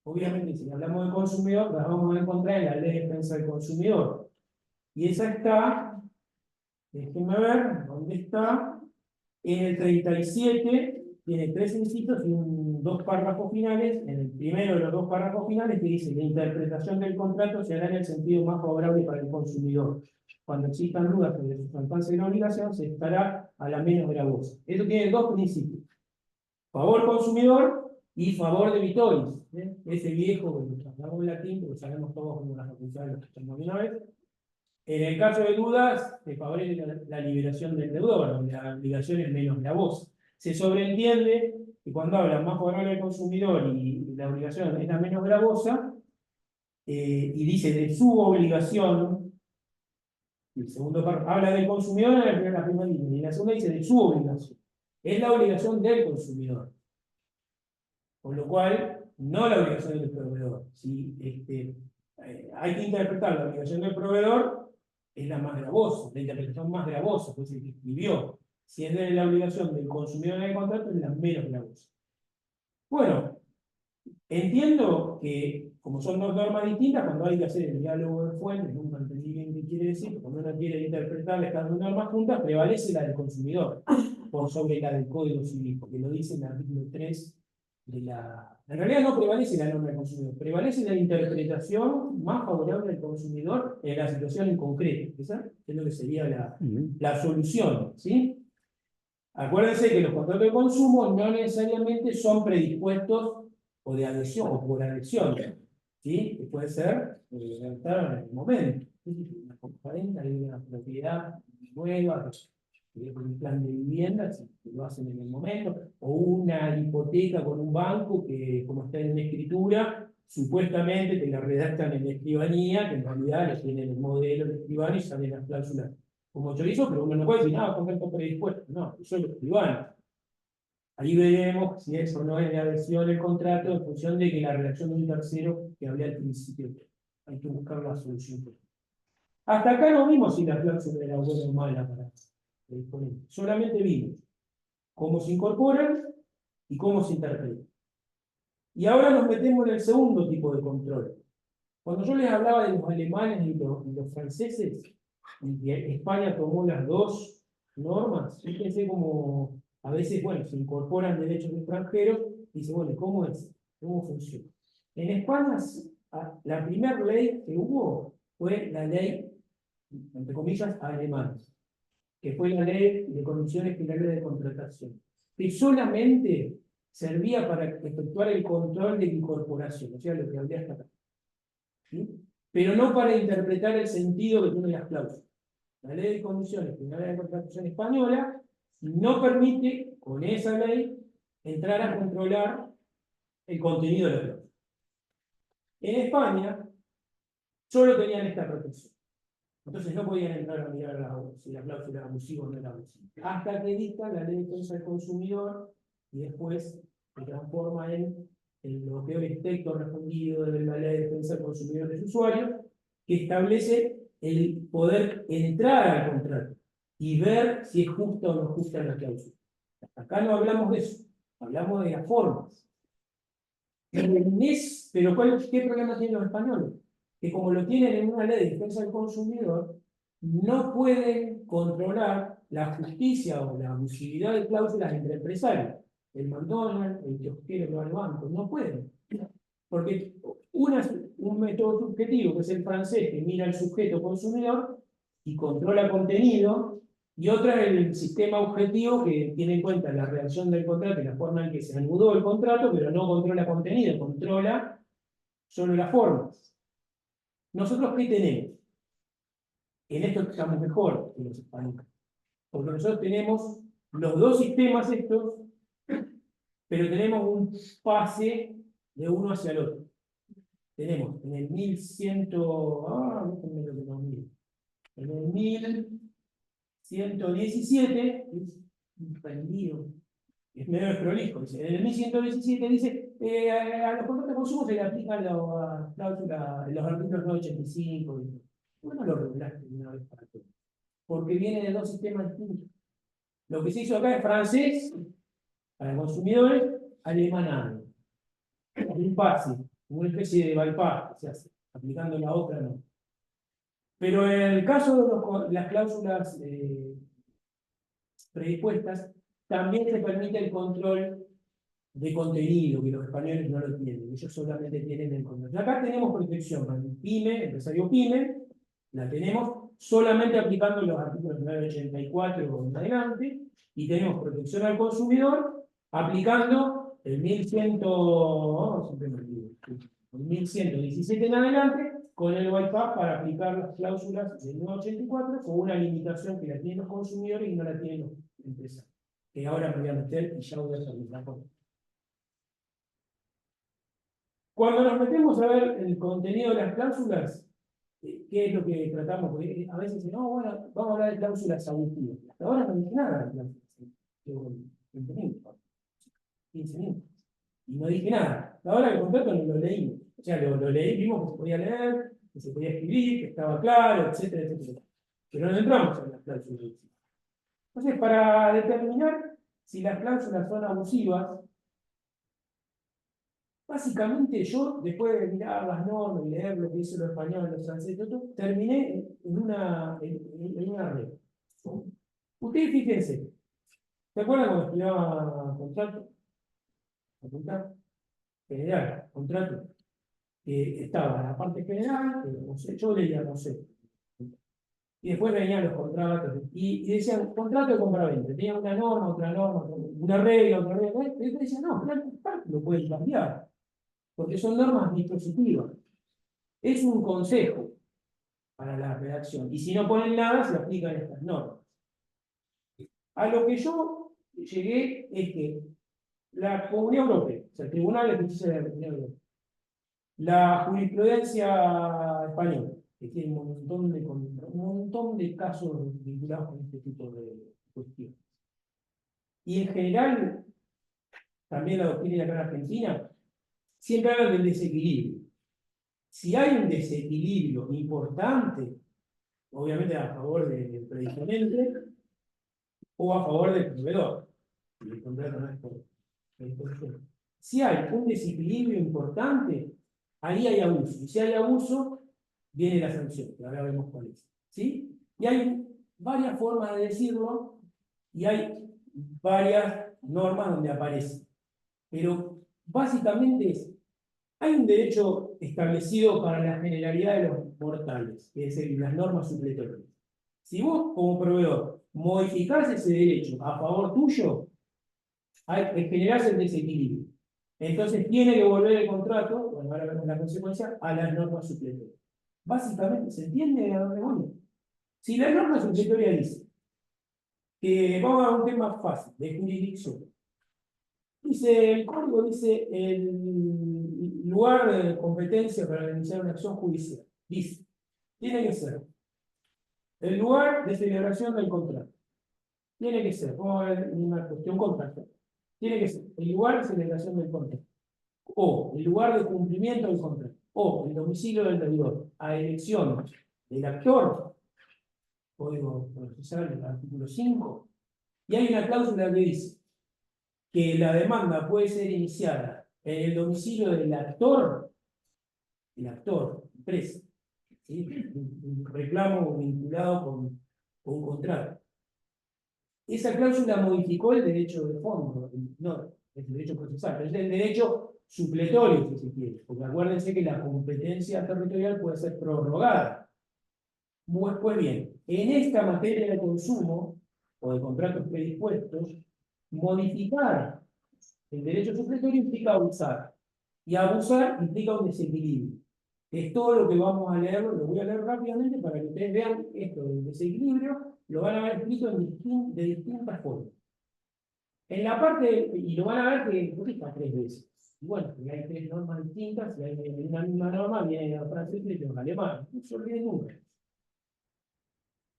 Obviamente, si hablamos de consumidor, las vamos a encontrar en la Ley de Defensa del Consumidor. Y esa está, déjenme ver, ¿dónde está? En el 37, tiene 3 incisos y 2 párrafos finales. En el primero de los 2 párrafos finales que dice: la interpretación del contrato se hará en el sentido más favorable para el consumidor. Cuando existan dudas sobre su alcance de la obligación, se estará a la menos gravosa. Eso tiene 2 principios: favor consumidor y favor de editores. Ese viejo, que hablamos en latín, porque sabemos todos cómo las facultades lo escuchamos de una vez. En el caso de dudas, se favorece la liberación del deudor, donde la obligación es menos gravosa. Se sobreentiende que cuando habla más favorable al consumidor y la obligación es la menos gravosa, y dice de su obligación, el segundo párrafo habla del consumidor en la primera línea, y la segunda dice de su obligación. Es la obligación del consumidor. Con lo cual, no la obligación del proveedor. Si hay que interpretar la obligación del proveedor, es la más gravosa, la interpretación más gravosa, pues el que escribió. Si es de la obligación del consumidor en el contrato, es la menos gravosa. Bueno, entiendo que, como son 2 normas distintas, cuando hay que hacer el diálogo de fuentes, nunca entendí bien qué quiere decir, pero cuando uno quiere interpretar estas 2 normas juntas, prevalece la del consumidor por sobre la del Código Civil, porque lo dice en el artículo 3 de la... En realidad no prevalece la norma del consumidor, prevalece la interpretación más favorable al consumidor en la situación en concreto. ¿Esa? Es lo que sería la solución, ¿sí? Acuérdense que los contratos de consumo no necesariamente son predispuestos o de adhesión o por adhesión, ¿sí? Que puede ser redactado en el momento. Una compraventa de una propiedad nueva, un plan de vivienda, si lo hacen en el momento, o una hipoteca con un banco que, como está en escritura, supuestamente te la redactan en la escribanía, que en realidad le tienen el modelo de escribano y salen las cláusulas como chorizo, pero uno no puede decir, no, contrato predispuesto. No, eso es lo escribano. Ahí veremos si eso no es de adhesión al contrato en función de que la redacción de un tercero que hablé al principio. Hay que buscar la solución. Hasta acá no vimos si la cláusula era buena o mala para disponible. Solamente vimos cómo se incorporan y cómo se interpretan. Y ahora nos metemos en el segundo tipo de control. Cuando yo les hablaba de los alemanes y los franceses, y que España tomó las 2 normas, yo pensé como, a veces, bueno, se incorporan derechos extranjeros, y dice, bueno, ¿cómo es? ¿Cómo funciona? En España, la primera ley que hubo fue la ley, entre comillas, alemana, que fue la ley de condiciones generales de contratación, que solamente servía para efectuar el control de incorporación, o sea, lo que hablé hasta acá. ¿Sí? Pero no para interpretar el sentido que tienen las cláusulas. La ley de condiciones generales de contratación española no permite, con esa ley, entrar a controlar el contenido de la cláusula. En España, solo tenían esta protección. Entonces no podían entrar a mirar si la cláusula era abusiva o no era abusiva. Hasta que dicta la ley de defensa del consumidor y después se transforma en el bloqueo estricto respondido de la ley de defensa del consumidor del usuario, que establece el poder entrar al contrato y ver si es justa o no justa la cláusula. Acá no hablamos de eso, hablamos de las formas. Pero ¿qué problema tienen los españoles? Que como lo tienen en una ley de defensa del consumidor, no pueden controlar la justicia o la abusividad de cláusulas entre empresarios. El McDonald's, el kiosquero que va al banco, no pueden. Porque un método subjetivo, que es el francés, que mira al sujeto consumidor y controla contenido, y otra es el sistema objetivo, que tiene en cuenta la redacción del contrato y la forma en que se anudó el contrato, pero no controla contenido, controla solo las formas. ¿Nosotros qué tenemos? En esto estamos mejor que los españoles, porque nosotros tenemos los dos sistemas estos, pero tenemos un pase de uno hacia el otro. Tenemos en el 1100, en el 1117, es medio desprolijo, dice, en el 1117 dice, a los contratos de consumo se le aplican la cláusula, los artículos 985, bueno, lo regulaste de una vez para todo, porque viene de dos sistemas distintos. Lo que se hizo acá es francés, para consumidores, alemán, un pase, una especie de bypass que se hace, aplicando la otra no. Pero en el caso de las cláusulas predispuestas, también se permite el control de contenido, que los españoles no lo tienen, ellos solamente tienen el control. Y acá tenemos protección al PYME, empresario PYME, la tenemos solamente aplicando los artículos 984 en adelante, y tenemos protección al consumidor aplicando el 1117 en adelante, con el bypass para aplicar las cláusulas del 984 con una limitación que la tienen los consumidores y no la tienen los empresarios. Que ahora me voy a meter y ya voy a terminar con esto. Cuando nos metemos a ver el contenido de las cláusulas, ¿qué es lo que tratamos? Porque a veces dicen, no, bueno, vamos a hablar de cláusulas abusivas. Hasta ahora no dije nada de cláusulas. Llevo 20 minutos, 15 minutos. Y no dije nada. Hasta ahora el contrato no lo leímos. O sea, lo leí, vimos que se podía leer, que se podía escribir, que estaba claro, etcétera, etcétera. Pero no entramos en las cláusulas. Entonces, para determinar si las cláusulas son abusivas, básicamente yo, después de mirar las normas y leer lo que dice los españoles, los franceses, terminé en una regla. Ustedes fíjense, ¿se acuerdan cuando estudiaba contrato? Facultad general, contrato. Estaba la parte general, no sé, yo leía, no sé. Y después venían los contratos, y decían, contrato de compraventa, tenía una norma, otra norma, una regla, y después decían, no, lo pueden cambiar, porque son normas dispositivas. Es un consejo para la redacción, y si no ponen nada, se aplican estas normas. A lo que yo llegué es que la Comunidad Europea, o sea, el Tribunal de Justicia de la Comunidad Europea, la jurisprudencia española, que tiene un montón de casos vinculados con este tipo de cuestiones. Y en general, también la doctrina acá en Argentina, siempre habla del desequilibrio. Si hay un desequilibrio importante, obviamente a favor del predisponente o a favor del proveedor. El contrato no es por ejemplo. Si hay un desequilibrio importante, ahí hay abuso. Y si hay abuso, viene la sanción, que ahora vemos cuál es. ¿Sí? Y hay varias formas de decirlo, y hay varias normas donde aparece. Pero básicamente hay un derecho establecido para la generalidad de los mortales, que es las normas supletorias. Si vos, como proveedor, modificás ese derecho a favor tuyo, en general el desequilibrio. Entonces tiene que volver el contrato, bueno, ahora vemos la consecuencia, a las normas supletorias. Básicamente, ¿se entiende a dónde voy? Si la norma supletoria dice que vamos a un tema fácil, de jurisdicción, dice, el código dice el lugar de competencia para iniciar una acción judicial. Dice, tiene que ser el lugar de celebración del contrato. Tiene que ser, vamos a ver una cuestión contractual. Tiene que ser el lugar de celebración del contrato, o el lugar de cumplimiento del contrato, o el domicilio del deudor, a elección del actor, Código Procesal, el artículo 5, y hay una cláusula que dice que la demanda puede ser iniciada en el domicilio del actor, empresa, ¿sí? Un reclamo vinculado con un contrato. Esa cláusula modificó el derecho de fondo, no el derecho procesal, es el derecho supletorio, si se quiere, porque acuérdense que la competencia territorial puede ser prorrogada. Pues bien, en esta materia de consumo o de contratos predispuestos, modificar el derecho supletorio implica abusar, y abusar implica un desequilibrio. Es todo lo que vamos a leer, lo voy a leer rápidamente para que ustedes vean esto del desequilibrio, lo van a ver escrito de distintas formas. En la parte, y lo van a ver que está 3 veces. Y bueno, hay 3 normas distintas, y hay una misma norma, viene en francés y en alemán. No se olviden nunca.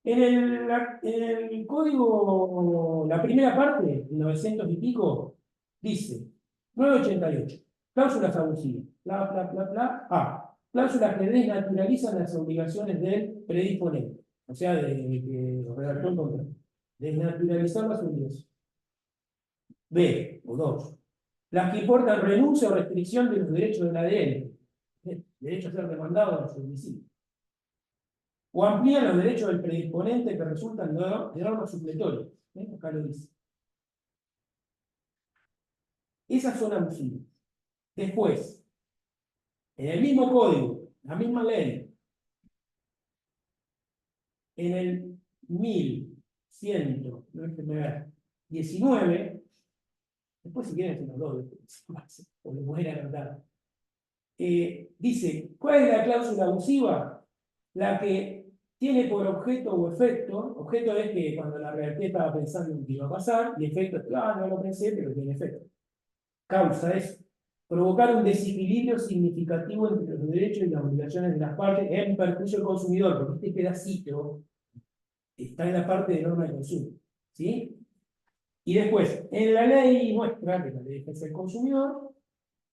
En el código, la primera parte, 900 y pico, dice 988, cláusulas abusivas, cláusulas que desnaturalizan las obligaciones del predisponente, o sea, de que redactó el contrato. Desnaturalizar las obligaciones. B, o 2. Las que importan renuncia o restricción de los derechos del adherente, derecho a ser demandado en su domicilio. O amplían los derechos del predisponente que resultan de normas supletorias. Acá lo dice. Esas son abusivas. Después, en el mismo código, la misma ley, en el 1119, después si quieren se los doy, o lo pueden anotar. Dice, ¿cuál es la cláusula abusiva? La que tiene por objeto o efecto, objeto es que cuando la redacté estaba pensando en que iba a pasar, y efecto es, no lo pensé, pero tiene efecto. Causa es provocar un desequilibrio significativo entre los derechos y las obligaciones de las partes en perjuicio del consumidor, porque este pedacito está en la parte de norma de consumo, ¿sí? Y después, en la ley nuestra, que es la ley de defensa del consumidor,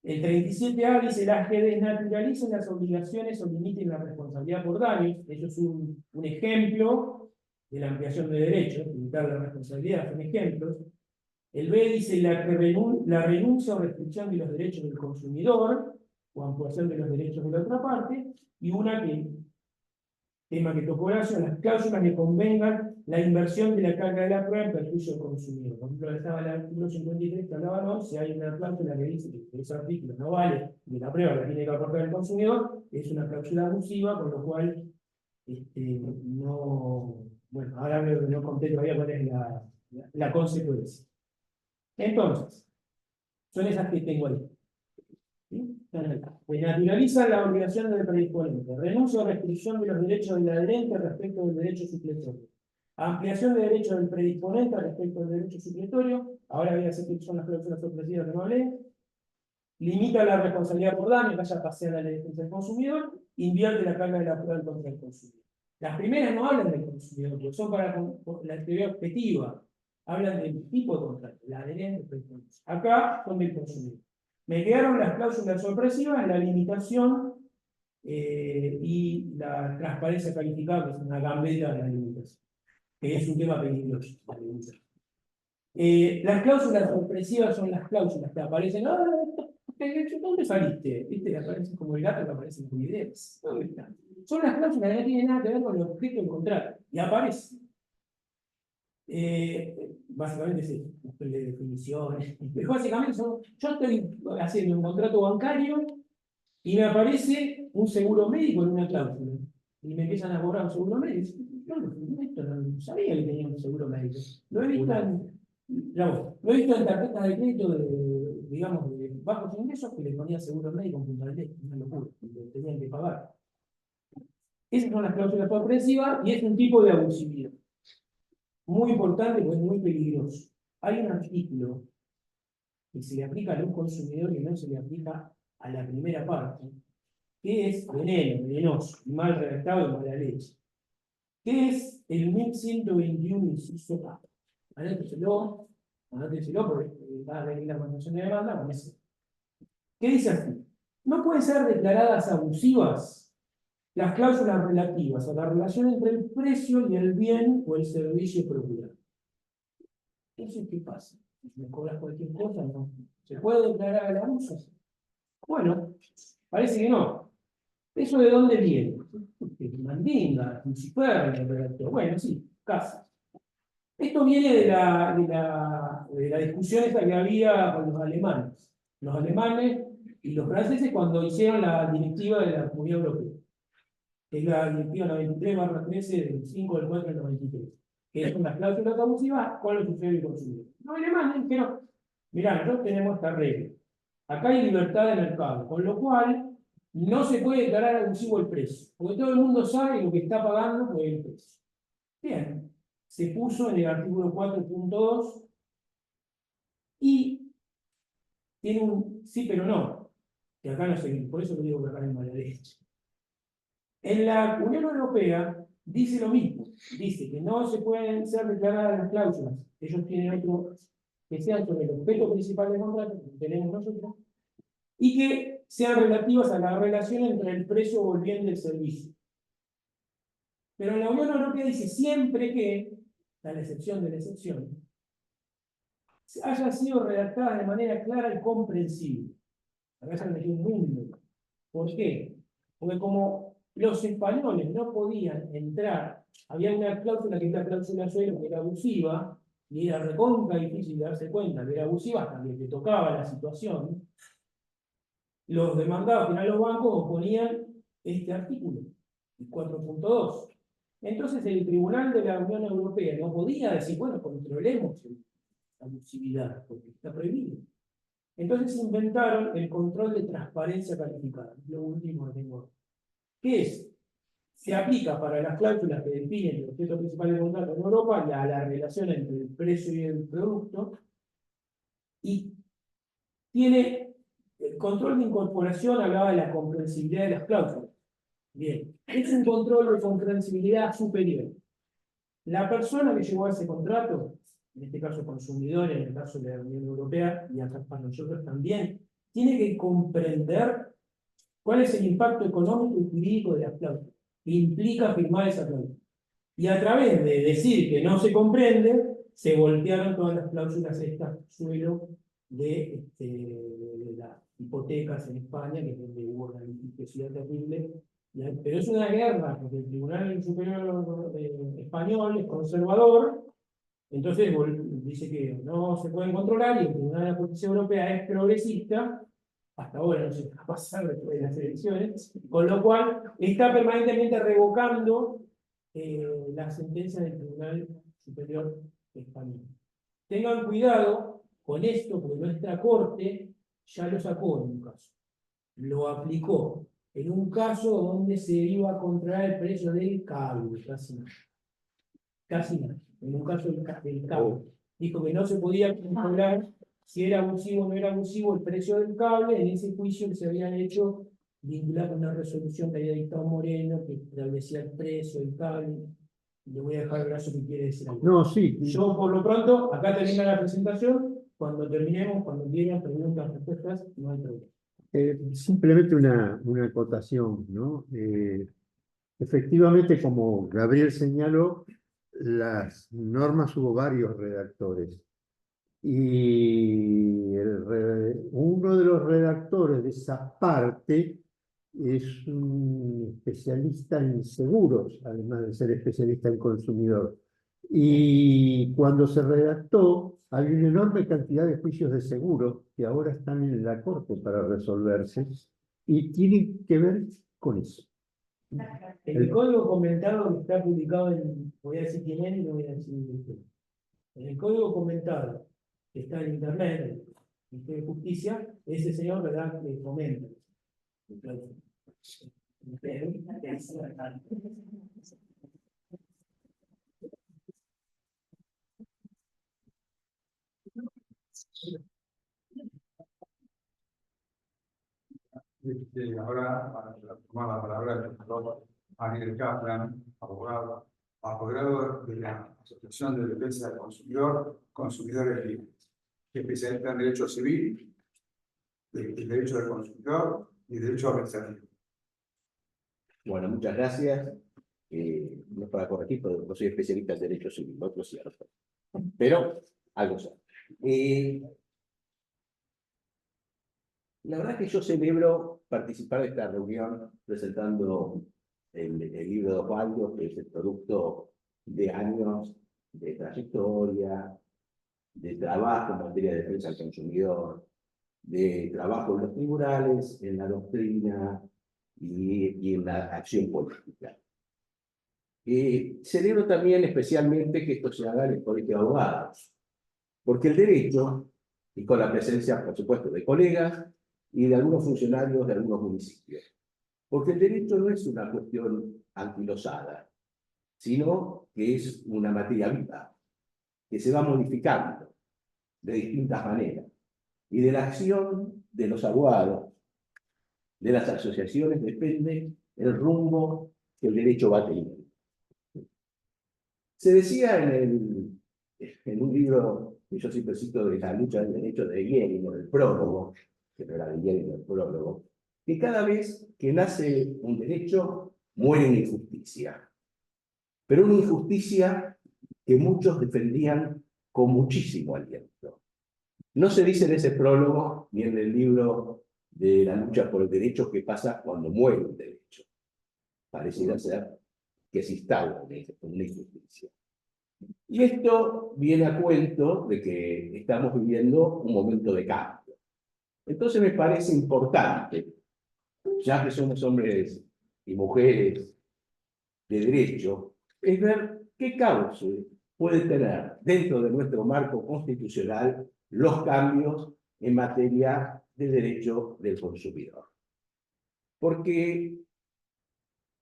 el 37A dice las que desnaturalicen las obligaciones o limiten la responsabilidad por daños. Eso es un ejemplo de la ampliación de derechos, limitar la responsabilidad, son ejemplos. El B dice la renuncia o restricción de los derechos del consumidor o ampliación de los derechos de la otra parte. Y una que, tema que tocó Horacio, las cláusulas que convengan la inversión de la carga de la prueba en perjuicio del consumidor. Por ejemplo, estaba el artículo 53 que hablaba, si hay una cláusula que dice que ese artículo no vale y la prueba la tiene que aportar el consumidor, es una cláusula abusiva, con lo cual no. Bueno, ahora no conté todavía cuál es la consecuencia. Entonces, son esas que tengo ahí. ¿Sí? Desnaturaliza la obligación del predisponente, renuncia o restricción de los derechos del adherente respecto del derecho supletorio. Ampliación de derechos del predisponente respecto del derecho supletorio. Ahora voy a decir que son las cláusulas sorpresivas que no hablé. Limita la responsabilidad por daño, que haya pasado a la defensa del consumidor. Invierte la carga de la prueba contra el consumidor. Las primeras no hablan del consumidor, porque son para la teoría objetiva. Hablan del tipo de contrato, la adherente, el predisponente. Acá son del consumidor. Me quedaron las cláusulas sorpresivas, la limitación y la transparencia calificada, que es una gambeta de la limitación, que es un tema peligroso. Las cláusulas sorpresivas son las cláusulas que aparecen. ¿Dónde saliste? ¿Viste? Aparecen como el gato que aparece en videos. Son las cláusulas que no tienen nada que ver con el objeto del contrato. Y aparecen. Básicamente es eso, de definiciones. Básicamente yo estoy haciendo un contrato bancario y me aparece un seguro médico en una cláusula. Y me empiezan a cobrar un seguro médico. Yo no sabía que tenía un seguro médico. Lo he visto en tarjetas de crédito digamos, de bajos ingresos que les ponía seguro médico en Punta del Este. Una locura, tenían que pagar. Esas son las cláusulas sorpresivas y es un tipo de abusividad. Muy importante porque es muy peligroso. Hay un artículo que se le aplica a un consumidor y no se le aplica a la primera parte, que es venenoso, mal redactado y mala leche, que es el 1121 inciso A. Anótenselo porque va a venir la constitución de demanda con eso. ¿Qué dice así? No pueden ser declaradas abusivas las cláusulas relativas a la relación entre el precio y el bien o el servicio procurado. Entonces, ¿qué pasa? Si me cobras cualquier cosa, ¿no? ¿Se puede declarar el abuso? Bueno, parece que no. ¿Eso de dónde viene? De Mandinga, Lucifer, el redactor. Bueno, sí, casi. Esto viene de la discusión esa que había con los alemanes. Los alemanes y los franceses cuando hicieron la directiva de la Comunidad Europea. Que es la directiva 93/13 del 5 del 4 del 93. Que son las cláusulas abusivas con los usuarios y consumidores. Los alemanes dijeron, mirá, nosotros tenemos esta regla. Acá hay libertad de mercado, con lo cual no se puede declarar abusivo el precio, porque todo el mundo sabe lo que está pagando por el precio. Bien, se puso en el artículo 4.2 y tiene un sí pero no, que acá no se ve, por eso lo digo que acá hay mala leche. En la Unión Europea dice lo mismo, dice que no se pueden ser declaradas las cláusulas, ellos tienen otro, que sean sobre el objeto principal del contrato, que tenemos nosotros, y que sean relativas a la relación entre el precio o el bien del servicio. Pero la Unión Europea dice siempre que, a la excepción de la excepción, haya sido redactada de manera clara y comprensible. Acá se han metido un mundo. ¿Por qué? Porque como los españoles no podían entrar, había una cláusula que es la cláusula suelo, que era abusiva, y era recontra difícil de darse cuenta que era abusiva hasta que te tocaba la situación. Los demandados, que eran los bancos, oponían este artículo, el 4.2. Entonces el Tribunal de la Unión Europea no podía decir, bueno, controlemos la abusividad, porque está prohibido. Entonces inventaron el control de transparencia calificada, lo último que tengo. ¿Qué es? Se aplica para las cláusulas que definen el objeto principal del contrato en Europa, la relación entre el precio y el producto, y tiene el control de incorporación, hablaba de la comprensibilidad de las cláusulas. Bien, es un control de comprensibilidad superior. La persona que llegó a ese contrato, en este caso consumidor, en el caso de la Unión Europea, y acá para nosotros también, tiene que comprender cuál es el impacto económico y jurídico de las cláusulas que implica firmar esa cláusula. Y a través de decir que no se comprende, se voltearon todas las cláusulas estas suelo de las hipotecas en España, que es donde hubo una litigiosidad terrible. Pero es una guerra, porque el Tribunal Superior Español es conservador, entonces dice que no se pueden controlar, y el Tribunal de la Justicia Europea es progresista, hasta ahora no sé qué va a pasar después de las elecciones, con lo cual está permanentemente revocando la sentencia del Tribunal Superior Español. Tengan cuidado con esto, porque nuestra Corte ya lo sacó en un caso, lo aplicó en un caso donde se iba a controlar el precio del cable, casi nada. Casi nada. En un caso del cable. Dijo que no se podía controlar si era abusivo o no era abusivo el precio del cable en ese juicio que se habían hecho vinculado con una resolución que había dictado Moreno, que establecía el precio del cable. Le voy a dejar el brazo que quiere decir algo. No, sí. Yo, por lo pronto, acá termina la presentación. Cuando terminemos, cuando quieran preguntas, respuestas, no hay problema. Simplemente una acotación, ¿no? Efectivamente, como Gabriel señaló, las normas hubo varios redactores. Y uno de los redactores de esa parte es un especialista en seguros, además de ser especialista en consumidor. Y cuando se redactó, había una enorme cantidad de juicios de seguros que ahora están en la Corte para resolverse y tienen que ver con eso. El código comentado que está publicado en, voy a decir quién es y no voy a decir quién. En el código comentado que está en internet, en el Ministerio de Justicia, ese señor ¿verdad? Que comenta. Ahora, para tomar la palabra, el doctor Ariel Kaplan, abogado de la Asociación de Defensa del Consumidor, Consumidores Libres, especialista en Derecho Civil, el Derecho del Consumidor y Derecho Administrativo. Bueno, muchas gracias. No es para corregir, porque no soy especialista en derecho civil, otro es cierto. Pero algo sé. La verdad que yo celebro participar de esta reunión presentando el libro de Osvaldo, que es el producto de años de trayectoria, de trabajo en materia de defensa del consumidor, de trabajo en los tribunales, en la doctrina y en la acción política. Celebro también especialmente que esto se haga en el Colegio de Abogados, porque el derecho, y con la presencia, por supuesto, de colegas y de algunos funcionarios de algunos municipios, porque el derecho no es una cuestión anquilosada, sino que es una materia viva, que se va modificando de distintas maneras, y de la acción de los abogados, de las asociaciones, depende el rumbo que el derecho va teniendo. Se decía en un libro que yo siempre cito de la lucha del derecho de Guillermo, el prólogo, que no era de Guillermo, el prólogo, que cada vez que nace un derecho, muere una injusticia. Pero una injusticia que muchos defendían con muchísimo aliento. No se dice en ese prólogo, ni en el libro de la lucha por el derecho, qué pasa cuando muere un derecho. Pareciera ser que se instaura una injusticia. Y esto viene a cuento de que estamos viviendo un momento de cambio. Entonces me parece importante, ya que somos hombres y mujeres de derecho, es ver qué causa puede tener dentro de nuestro marco constitucional los cambios en materia de derecho del consumidor. Porque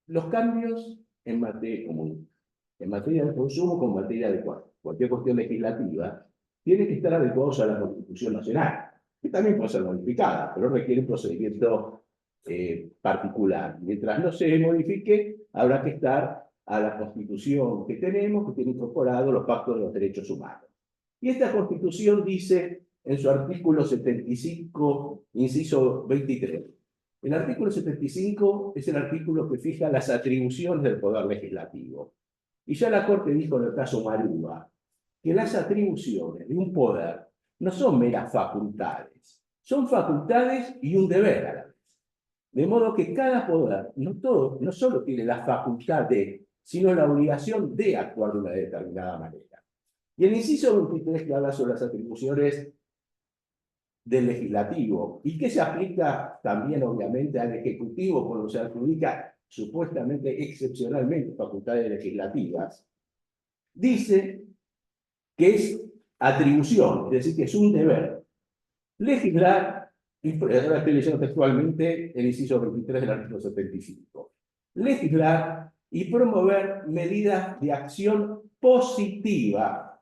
los cambios en materia de consumo, como en materia de cualquier cuestión legislativa, tienen que estar adecuados a la Constitución Nacional, que también puede ser modificada, pero requiere un procedimiento particular. Mientras no se modifique, habrá que estar a la Constitución que tenemos, que tiene incorporado los pactos de los derechos humanos. Y esta Constitución dice en su artículo 75, inciso 23, el artículo 75 es el artículo que fija las atribuciones del Poder Legislativo. Y ya la Corte dijo en el caso Maruba que las atribuciones de un poder no son meras facultades, son facultades y un deber a la vez. De modo que cada poder no solo tiene la facultad de, sino la obligación de actuar de una determinada manera. Y el inciso 23 que habla sobre las atribuciones del legislativo y que se aplica también obviamente al ejecutivo cuando se adjudica supuestamente excepcionalmente facultades legislativas, dice que es atribución, es decir, que es un deber legislar, y ahora estoy leyendo textualmente el inciso 23 del artículo 75, legislar y promover medidas de acción positiva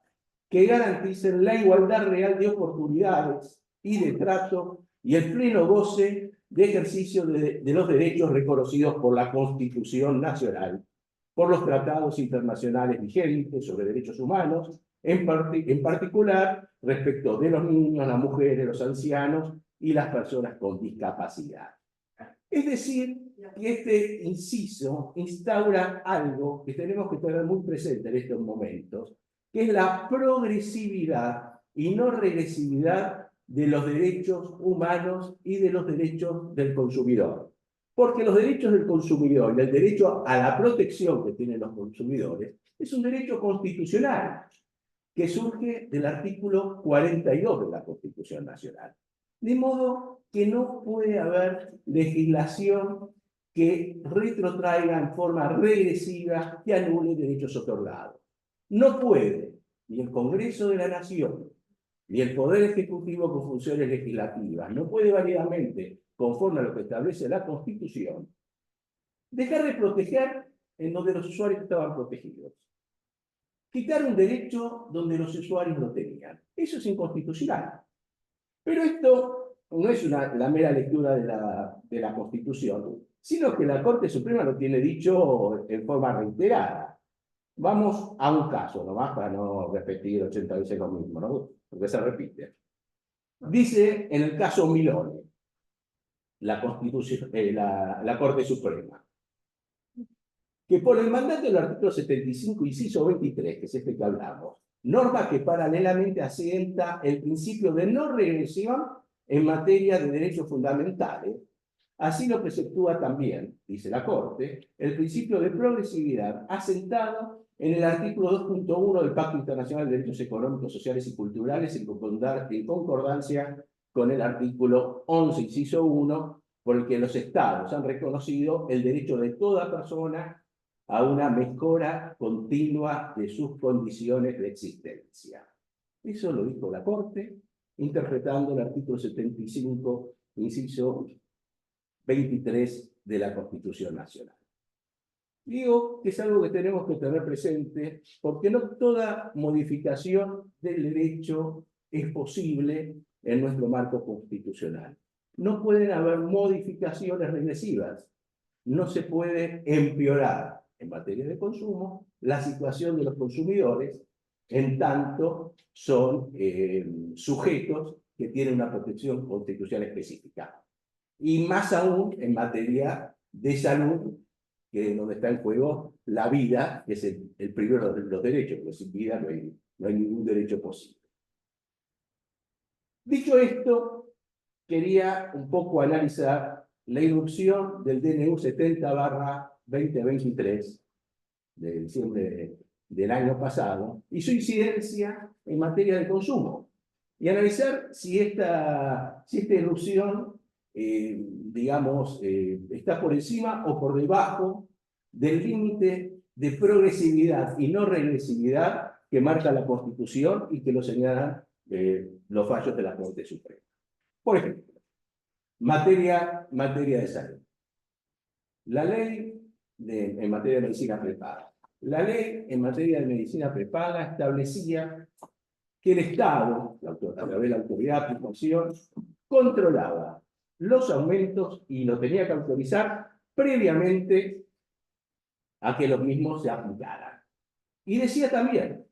que garanticen la igualdad real de oportunidades y de trato y el pleno goce de ejercicio de los derechos reconocidos por la Constitución Nacional, por los tratados internacionales vigentes sobre derechos humanos, en particular respecto de los niños, las mujeres, los ancianos y las personas con discapacidad. Es decir, que este inciso instaura algo que tenemos que tener muy presente en estos momentos, que es la progresividad y no regresividad de los derechos humanos y de los derechos del consumidor. Porque los derechos del consumidor y el derecho a la protección que tienen los consumidores es un derecho constitucional que surge del artículo 42 de la Constitución Nacional. De modo que no puede haber legislación que retrotraiga en forma regresiva que anule derechos otorgados. No puede ni el Congreso de la Nación ni el Poder Ejecutivo con funciones legislativas, no puede válidamente, conforme a lo que establece la Constitución, dejar de proteger en donde los usuarios estaban protegidos. Quitar un derecho donde los usuarios lo tenían. Eso es inconstitucional. Pero esto no es la mera lectura de la Constitución, sino que la Corte Suprema lo tiene dicho en forma reiterada. Vamos a un caso, nomás para no repetir 80 veces lo mismo, ¿no? Porque se repite. Dice en el caso Milone, la Corte Suprema, que por el mandato del artículo 75, inciso 23, que es este que hablamos, norma que paralelamente asienta el principio de no regresión en materia de derechos fundamentales. Así lo preceptúa también, dice la Corte, el principio de progresividad asentado en el artículo 2.1 del Pacto Internacional de Derechos Económicos, Sociales y Culturales, en concordancia con el artículo 11, inciso 1, por el que los Estados han reconocido el derecho de toda persona a una mejora continua de sus condiciones de existencia. Eso lo dijo la Corte, interpretando el artículo 75, inciso 23 de la Constitución Nacional. Digo que es algo que tenemos que tener presente porque no toda modificación del derecho es posible en nuestro marco constitucional. No pueden haber modificaciones regresivas. No se puede empeorar en materia de consumo la situación de los consumidores en tanto son sujetos que tienen una protección constitucional específica. Y más aún en materia de salud, que es donde está en juego la vida, que es el primero de los derechos, porque sin vida no hay ningún derecho posible. Dicho esto, quería un poco analizar la irrupción del DNU 70/2023 de diciembre del año pasado y su incidencia en materia de consumo. Y analizar si esta irrupción está por encima o por debajo del límite de progresividad y no regresividad que marca la Constitución y que lo señalan los fallos de la Corte Suprema. Por ejemplo, materia de salud. La ley en materia de medicina prepaga. La ley en materia de medicina prepaga establecía que el Estado, a través de la autoridad de aplicación, controlaba los aumentos y lo tenía que autorizar previamente a que los mismos se aplicaran. Y decía también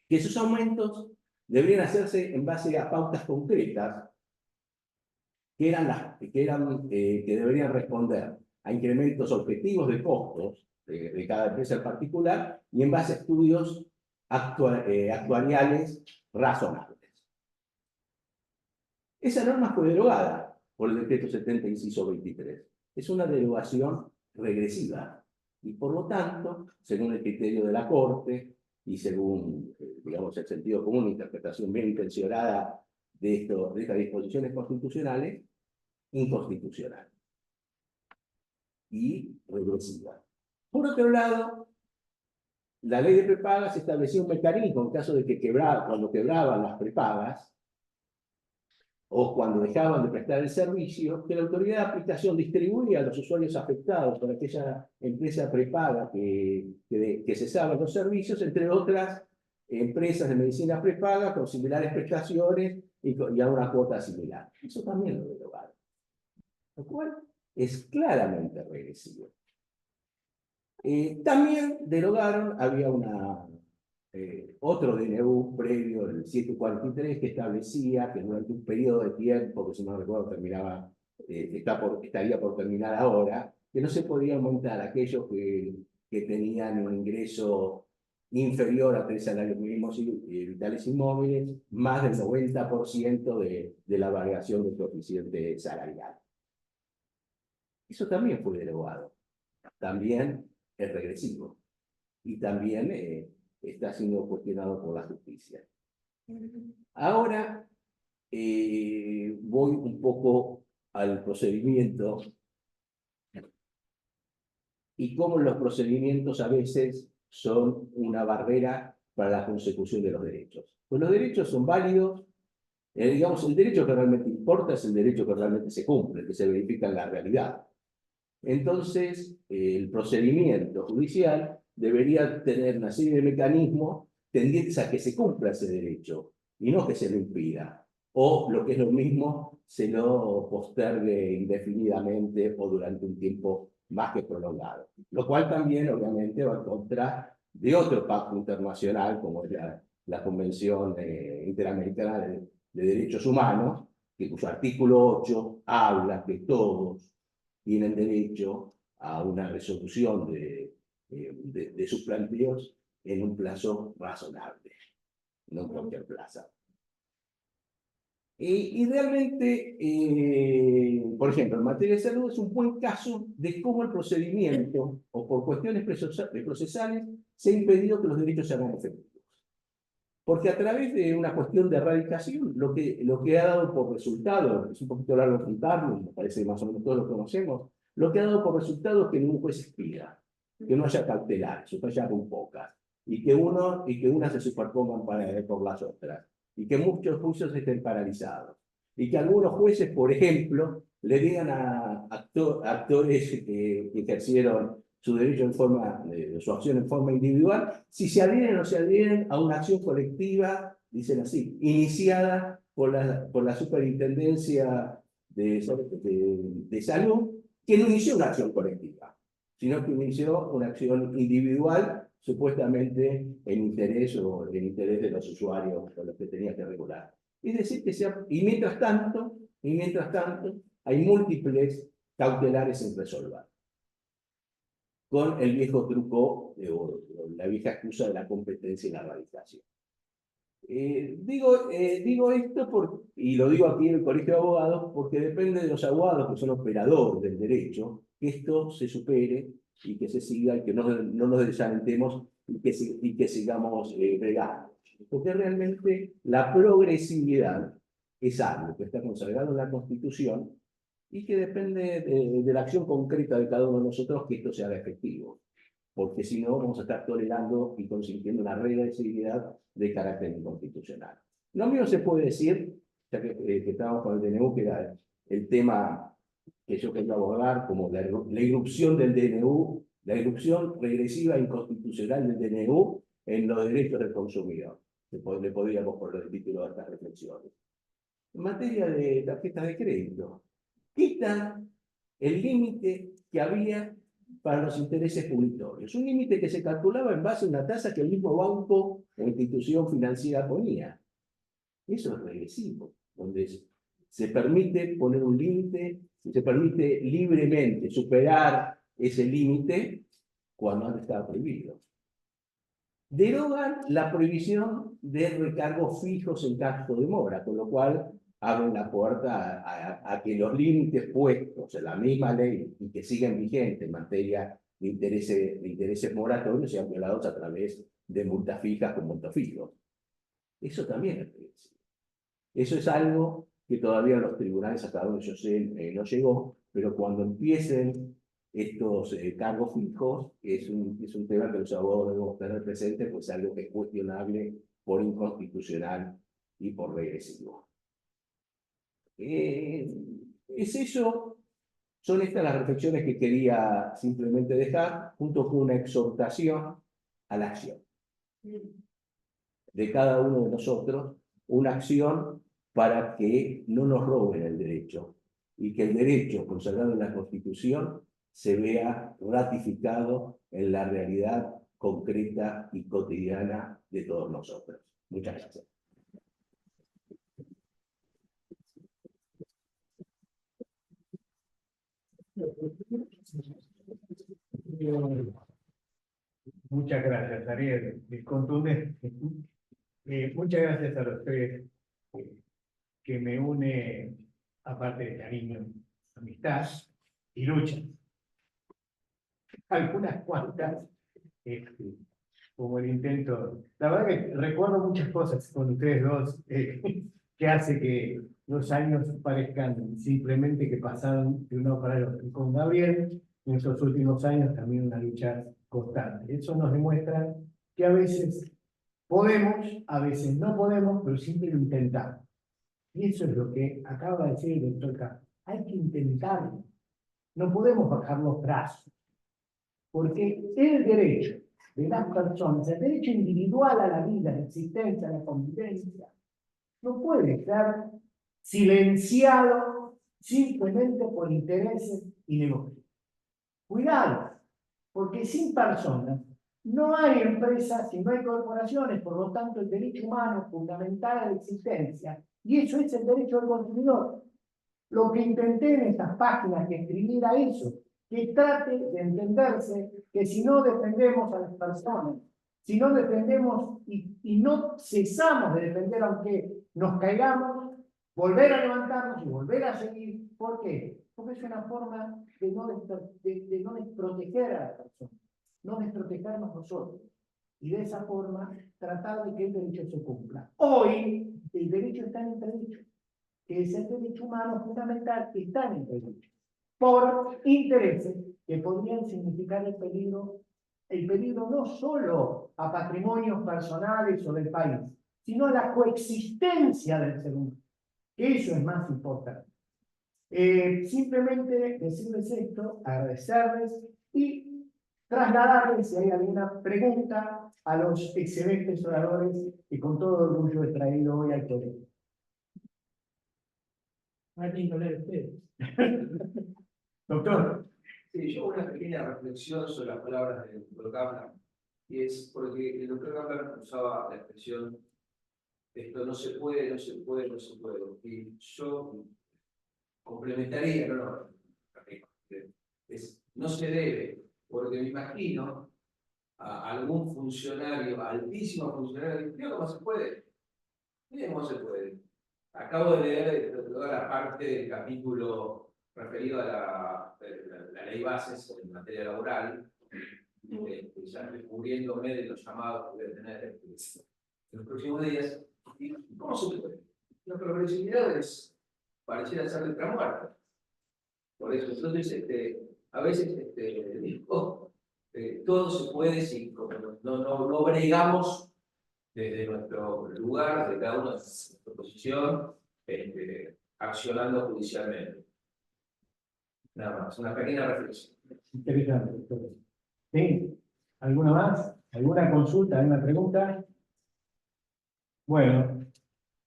que esos aumentos deberían hacerse en base a pautas concretas que deberían responder a incrementos objetivos de costos de cada empresa en particular y en base a estudios actuariales razonables. Esa norma fue derogada por el decreto 70, inciso 23. Es una derogación regresiva y por lo tanto, según el criterio de la Corte y según, el sentido común, una interpretación bien intencionada de estas disposiciones constitucionales, inconstitucional y regresiva. Por otro lado, la ley de prepagas establecía un mecanismo en caso de que cuando quebraban las prepagas o cuando dejaban de prestar el servicio, que la autoridad de aplicación distribuía a los usuarios afectados por aquella empresa prepaga que cesaban los servicios, entre otras empresas de medicina prepaga con similares prestaciones y a una cuota similar. Eso también lo derogaron, lo cual es claramente regresivo. También derogaron, había otro DNU previo, el 743, que establecía que durante un periodo de tiempo, que si no recuerdo estaría por terminar ahora, que no se podía aumentar aquellos que tenían un ingreso inferior a 3 salarios mínimos vitales y móviles, más del 90% de la variación del coeficiente salarial. Eso también fue derogado. También es regresivo. Y también está siendo cuestionado por la justicia. Ahora voy un poco al procedimiento y cómo los procedimientos a veces son una barrera para la consecución de los derechos. Pues los derechos son válidos, el derecho que realmente importa es el derecho que realmente se cumple, que se verifica en la realidad. Entonces, el procedimiento judicial debería tener una serie de mecanismos tendientes a que se cumpla ese derecho y no que se lo impida. O, lo que es lo mismo, se lo postergue indefinidamente o durante un tiempo más que prolongado. Lo cual también, obviamente, va en contra de otro pacto internacional, como es la Convención Interamericana de Derechos Humanos, cuyo artículo 8 habla que todos tienen derecho a una resolución de de sus planteos en un plazo razonable, no en cualquier plazo. Y realmente, por ejemplo, en materia de salud es un buen caso de cómo el procedimiento, o por cuestiones procesales, se ha impedido que los derechos se hagan efectivos. Porque a través de una cuestión de erradicación, lo que ha dado por resultado, es un poquito largo contarlo, me parece que más o menos todos lo conocemos, lo que ha dado por resultado es que ningún juez expida, que no haya cautelares, o que haya muy pocas, y que unas se superpongan por las otras, y que muchos juicios estén paralizados, y que algunos jueces, por ejemplo, le digan a actores que ejercieron su derecho su acción en forma individual, si se adhieren o no se adhieren a una acción colectiva, dicen así, iniciada por la Superintendencia de Salud, que no inició una acción colectiva, sino que inició una acción individual, supuestamente en interés de los usuarios con los que tenía que regular. Es decir, y mientras tanto, hay múltiples cautelares sin resolver, con el viejo truco, la vieja excusa de la competencia y la erradicación. Digo esto, y lo digo aquí en el Colegio de Abogados, porque depende de los abogados que son operadores del derecho, que esto se supere y que se siga, y que no nos desalentemos y que sigamos bregando. Porque realmente la progresividad es algo que está consagrado en la Constitución y que depende de la acción concreta de cada uno de nosotros que esto se haga efectivo. Porque si no, vamos a estar tolerando y consintiendo una regresividad de carácter inconstitucional. Lo mismo se puede decir, ya que estábamos con el DNU, que era el tema que yo quería abordar, como la irrupción del DNU, la irrupción regresiva e inconstitucional del DNU en los derechos del consumidor. Le podríamos poner el título de estas reflexiones. En materia de tarjetas de crédito, quita el límite que había para los intereses punitorios. Un límite que se calculaba en base a una tasa que el mismo banco o institución financiera ponía. Eso es regresivo, donde se permite poner un límite, se permite libremente superar ese límite cuando antes estaba prohibido. Derogan la prohibición de recargos fijos en caso de mora, con lo cual abren la puerta a que los límites puestos en la misma ley y que siguen vigentes en materia de intereses moratorios sean violados a través de multas fijas con montos fijos. Eso también es regresivo. Eso es algo que todavía los tribunales, hasta donde yo sé, no llegó, pero cuando empiecen estos cargos fijos, es un tema que los abogados debemos tener presente, pues es algo que es cuestionable por inconstitucional y por regresivo. Es eso, son estas las reflexiones que quería simplemente dejar, junto con una exhortación a la acción de cada uno de nosotros, una acción para que no nos roben el derecho y que el derecho consagrado en la Constitución se vea ratificado en la realidad concreta y cotidiana de todos nosotros. Muchas gracias. Muchas gracias, Ariel. Contundente. Muchas gracias a los tres, que me une, aparte de cariño, amistad y lucha. Algunas cuantas, como el intento. La verdad que recuerdo muchas cosas con ustedes dos, que hace que los años parezcan simplemente que pasaron de uno para el otro. Y con Gabriel, en estos últimos años, también una lucha constante. Eso nos demuestra que a veces podemos, a veces no podemos, pero siempre lo intentamos. Y eso es lo que acaba de decir el doctor K. Hay que intentarlo. No podemos bajar los brazos. Porque el derecho de las personas, el derecho individual a la vida, a la existencia, a la convivencia, no puede ser silenciado simplemente por intereses y negocios. Cuidado, porque sin personas no hay empresas y no hay corporaciones, por lo tanto el derecho humano es fundamental a la existencia, y eso es el derecho del consumidor. Lo que intenté en estas páginas que escribir era eso, que trate de entenderse que si no defendemos a las personas, si no defendemos y no cesamos de defender aunque nos caigamos, volver a levantarnos y volver a seguir. ¿Por qué? Porque es una forma de no desproteger a la persona, no desprotegernos nosotros. Y de esa forma tratar de que el derecho se cumpla. Hoy el derecho está en entredicho, que es el derecho humano fundamental que está en entredicho, por intereses que podrían significar el peligro no solo a patrimonios personales o del país, sino a la coexistencia del ser humano. Eso es más importante. Simplemente decirles esto, agradecerles y trasladarles si hay alguna pregunta a los excelentes oradores que con todo orgullo he traído hoy al colegio. Martín, con ustedes. Doctor. Sí, yo una pequeña reflexión sobre las palabras del doctor Kaplan, y es porque el doctor Kaplan usaba la expresión esto no se puede, no se puede, no se puede. Y yo complementaría, no se debe, porque me imagino a algún funcionario, altísimo funcionario, ¿qué cómo se puede? Miren cómo se puede. Acabo de leer toda la parte del capítulo referido a la ley bases en materia laboral, ya descubriéndome de los llamados que voy a tener en los próximos días. ¿Y cómo se puede? La progresividad pareciera ser nuestra muerte. Por eso, entonces, a veces digo, todo se puede si no bregamos desde nuestro lugar, de cada uno de nuestra posición, accionando judicialmente. Nada más, una pequeña reflexión. Interesante, doctor. ¿Sí? ¿Alguna más? ¿Alguna consulta? ¿Alguna pregunta? Bueno.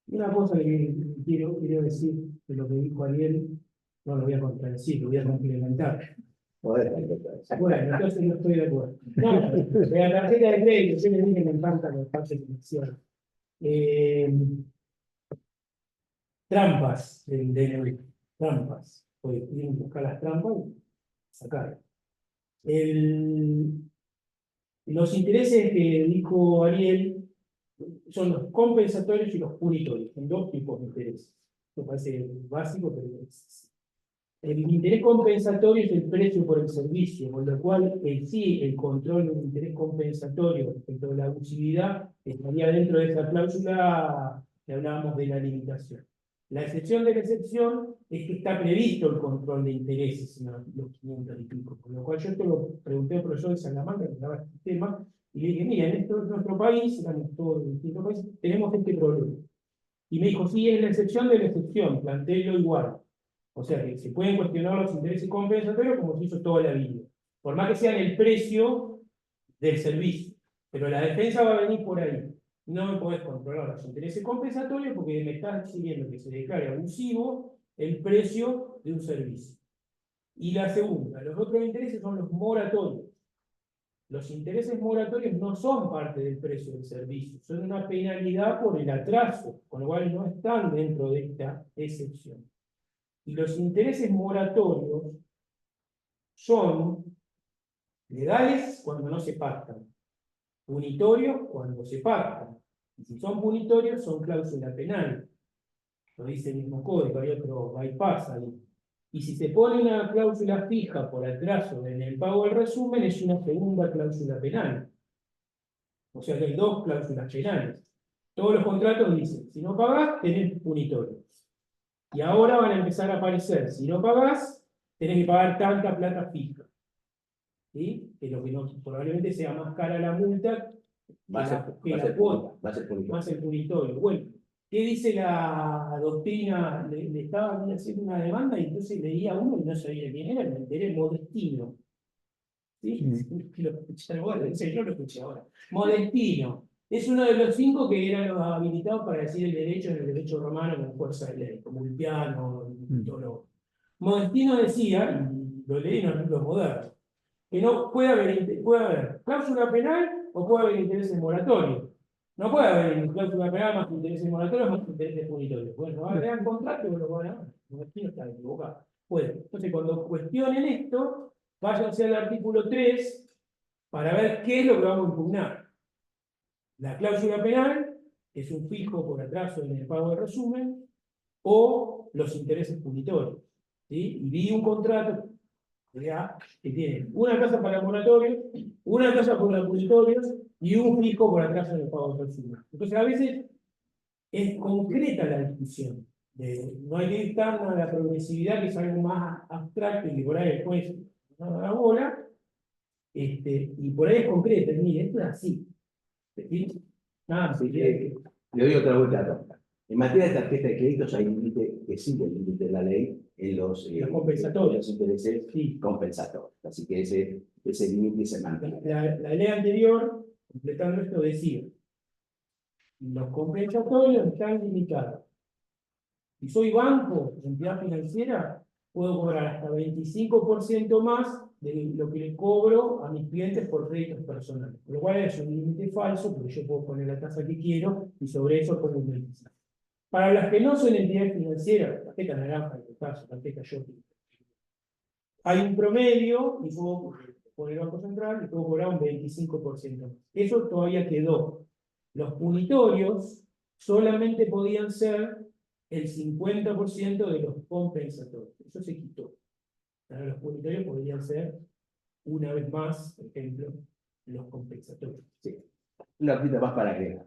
Una cosa que quiero decir de lo que dijo Ariel, no lo voy a contradecir, lo voy a complementar. Bueno, entonces no estoy de acuerdo. No, de la tarjeta de crédito, yo les dije que me encantan los pases de inversión. Trampas del DNU, trampas. Pues tienen que buscar las trampas y sacar. Los intereses que dijo Ariel son los compensatorios y los punitorios, son dos tipos de intereses. Esto parece básico, pero el interés compensatorio es el precio por el servicio, con lo cual sí, el control del interés compensatorio respecto de la abusividad estaría dentro de esa cláusula que hablábamos de la limitación. La excepción de la excepción es que está previsto el control de intereses en los 500 y pico, con lo cual yo esto lo pregunté al profesor de Salamanca que daba este tema, y le dije, mira, en nuestro país, estamos todos en distintos países, tenemos este problema. Y me dijo, sí, es la excepción de la excepción, plantéelo igual. O sea, que se pueden cuestionar los intereses compensatorios como se hizo toda la vida. Por más que sean el precio del servicio. Pero la defensa va a venir por ahí. No me podés controlar los intereses compensatorios porque me estás exigiendo que se declare abusivo el precio de un servicio. Y la segunda, los otros intereses son los moratorios. Los intereses moratorios no son parte del precio del servicio, son una penalidad por el atraso, con lo cual no están dentro de esta excepción. Y los intereses moratorios son legales cuando no se pactan, punitorios cuando se pactan. Y si son punitorios, son cláusula penal. Lo dice el mismo código, hay otro bypass ahí. Y si se pone una cláusula fija por atraso en el pago del resumen, es una segunda cláusula penal. O sea que hay dos cláusulas penales. Todos los contratos dicen, si no pagás, tenés punitorio. Y ahora van a empezar a aparecer, si no pagás, tenés que pagar tanta plata fija. ¿Sí? Que lo que no, probablemente sea más cara la multa que la cuota, más el punitorio. Bueno, ¿qué dice la doctrina? Le estaban haciendo una demanda y entonces leía uno y no sabía quién era, me enteré, Modestino. ¿Sí? Lo escuché ahora, yo lo escuché ahora. Modestino. Es uno de los 5 que eran los habilitados para decir el derecho en el derecho romano con fuerza de ley, como Ulpiano, Modestino decía, y lo leí en los libros modernos, que no puede haber cláusula penal o puede haber intereses moratorios. No puede haber cláusula penal más intereses moratorios más intereses punitorios. Bueno, vean contrato y lo van a ver. No está equivocado. Bueno, entonces cuando cuestionen esto, váyanse al artículo 3 para ver qué es lo que vamos a impugnar. La cláusula penal es un fijo por atraso en el pago de resumen o los intereses punitorios. ¿Sí? Y vi un contrato que tiene una tasa para moratorios, una tasa para punitorios y un fijo por atraso en el pago de resumen. Entonces, a veces es concreta la discusión. No hay que ir tan a la progresividad, que es algo más abstracto y que por ahí después no da la bola, y por ahí es concreta. Mire, esto es así. ¿Sí? Nada, Así que le doy otra vuelta a la torta. En materia de tarjeta de créditos hay un límite que sigue el límite de la ley en los compensatorios. intereses Sí. compensatorios. Así que ese límite se mantiene. La ley anterior, completando esto, decía: los compensatorios están limitados. Si soy banco, entidad financiera, puedo cobrar hasta 25% más de lo que le cobro a mis clientes por créditos personales. Lo cual es un límite falso, porque yo puedo poner la tasa que quiero y sobre eso pongo un 25%. Para las que no son entidades financieras, tarjeta naranja en el caso, tarjeta shopping, hay un promedio y puedo poner el Banco Central y puedo cobrar un 25%. Eso todavía quedó. Los punitorios solamente podían ser el 50% de los compensatorios. Eso se quitó. Ahora los punitorios podrían ser, una vez más, por ejemplo, los compensatorios. Sí. Una cosita más para agregar.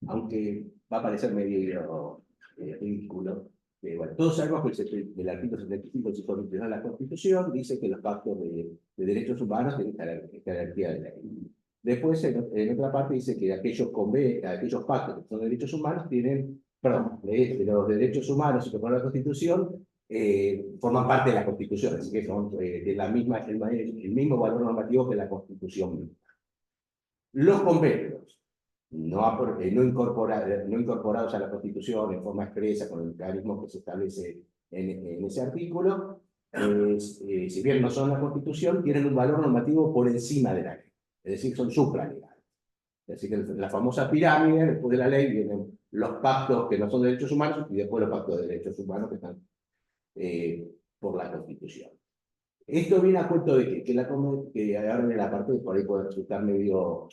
Aunque va a parecer medio ridículo. Bueno, todos sabemos que el artículo 75 de la Constitución dice que los pactos de derechos humanos tienen jerarquía de ley. Después, en otra parte, dice que aquellos pactos que son derechos humanos tienen, perdón, de los derechos humanos que por la Constitución forman parte de la Constitución, así que son de la misma, el mismo valor normativo que la Constitución misma. Los convenios no incorporados a la Constitución en forma expresa con el mecanismo que se establece en ese artículo, si bien no son la Constitución, tienen un valor normativo por encima de la ley, es decir, son supralegales. Es decir, que la famosa pirámide, después de la ley vienen los pactos que no son de derechos humanos y después los pactos de derechos humanos que están por la Constitución. Esto viene a cuento de que ahora en la parte por ahí puede resultar medio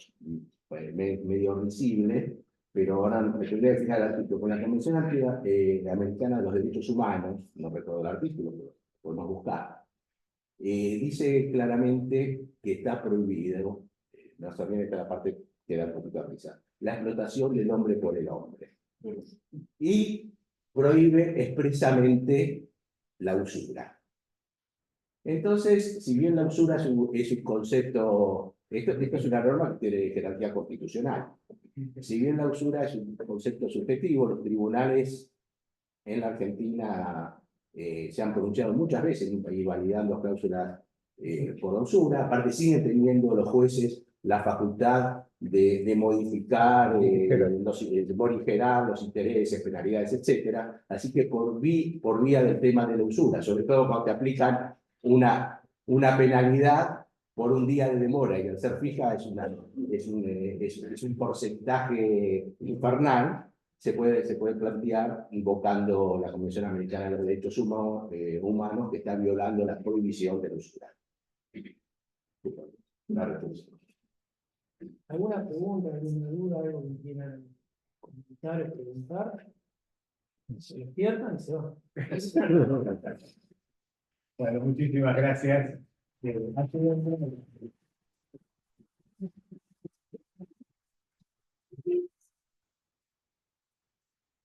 visible, pero ahora me tendría que fijar el artículo. Con la Convención Americana de los Derechos Humanos, no recuerdo el artículo, pero podemos buscar, dice claramente que está prohibido, no también está la parte que da un poquito a risa, la explotación del hombre por el hombre. Y prohíbe expresamente la usura. Entonces, si bien la usura es un concepto, esto es una norma que tiene jerarquía constitucional. Si bien la usura es un concepto subjetivo, los tribunales en la Argentina se han pronunciado muchas veces y validando cláusulas por la usura. Aparte, siguen teniendo los jueces la facultad de modificar, morigerar los intereses, penalidades, etc. Así que por vía del tema de la usura, sobre todo cuando te aplican una penalidad por un día de demora, y al ser fija es un porcentaje infernal, se puede plantear invocando la Convención Americana de los Derechos Humanos, que está violando la prohibición de la usura. ¿Alguna pregunta, alguna duda, algo que quieran comentar o preguntar? Se despiertan y se van. Bueno, muchísimas gracias.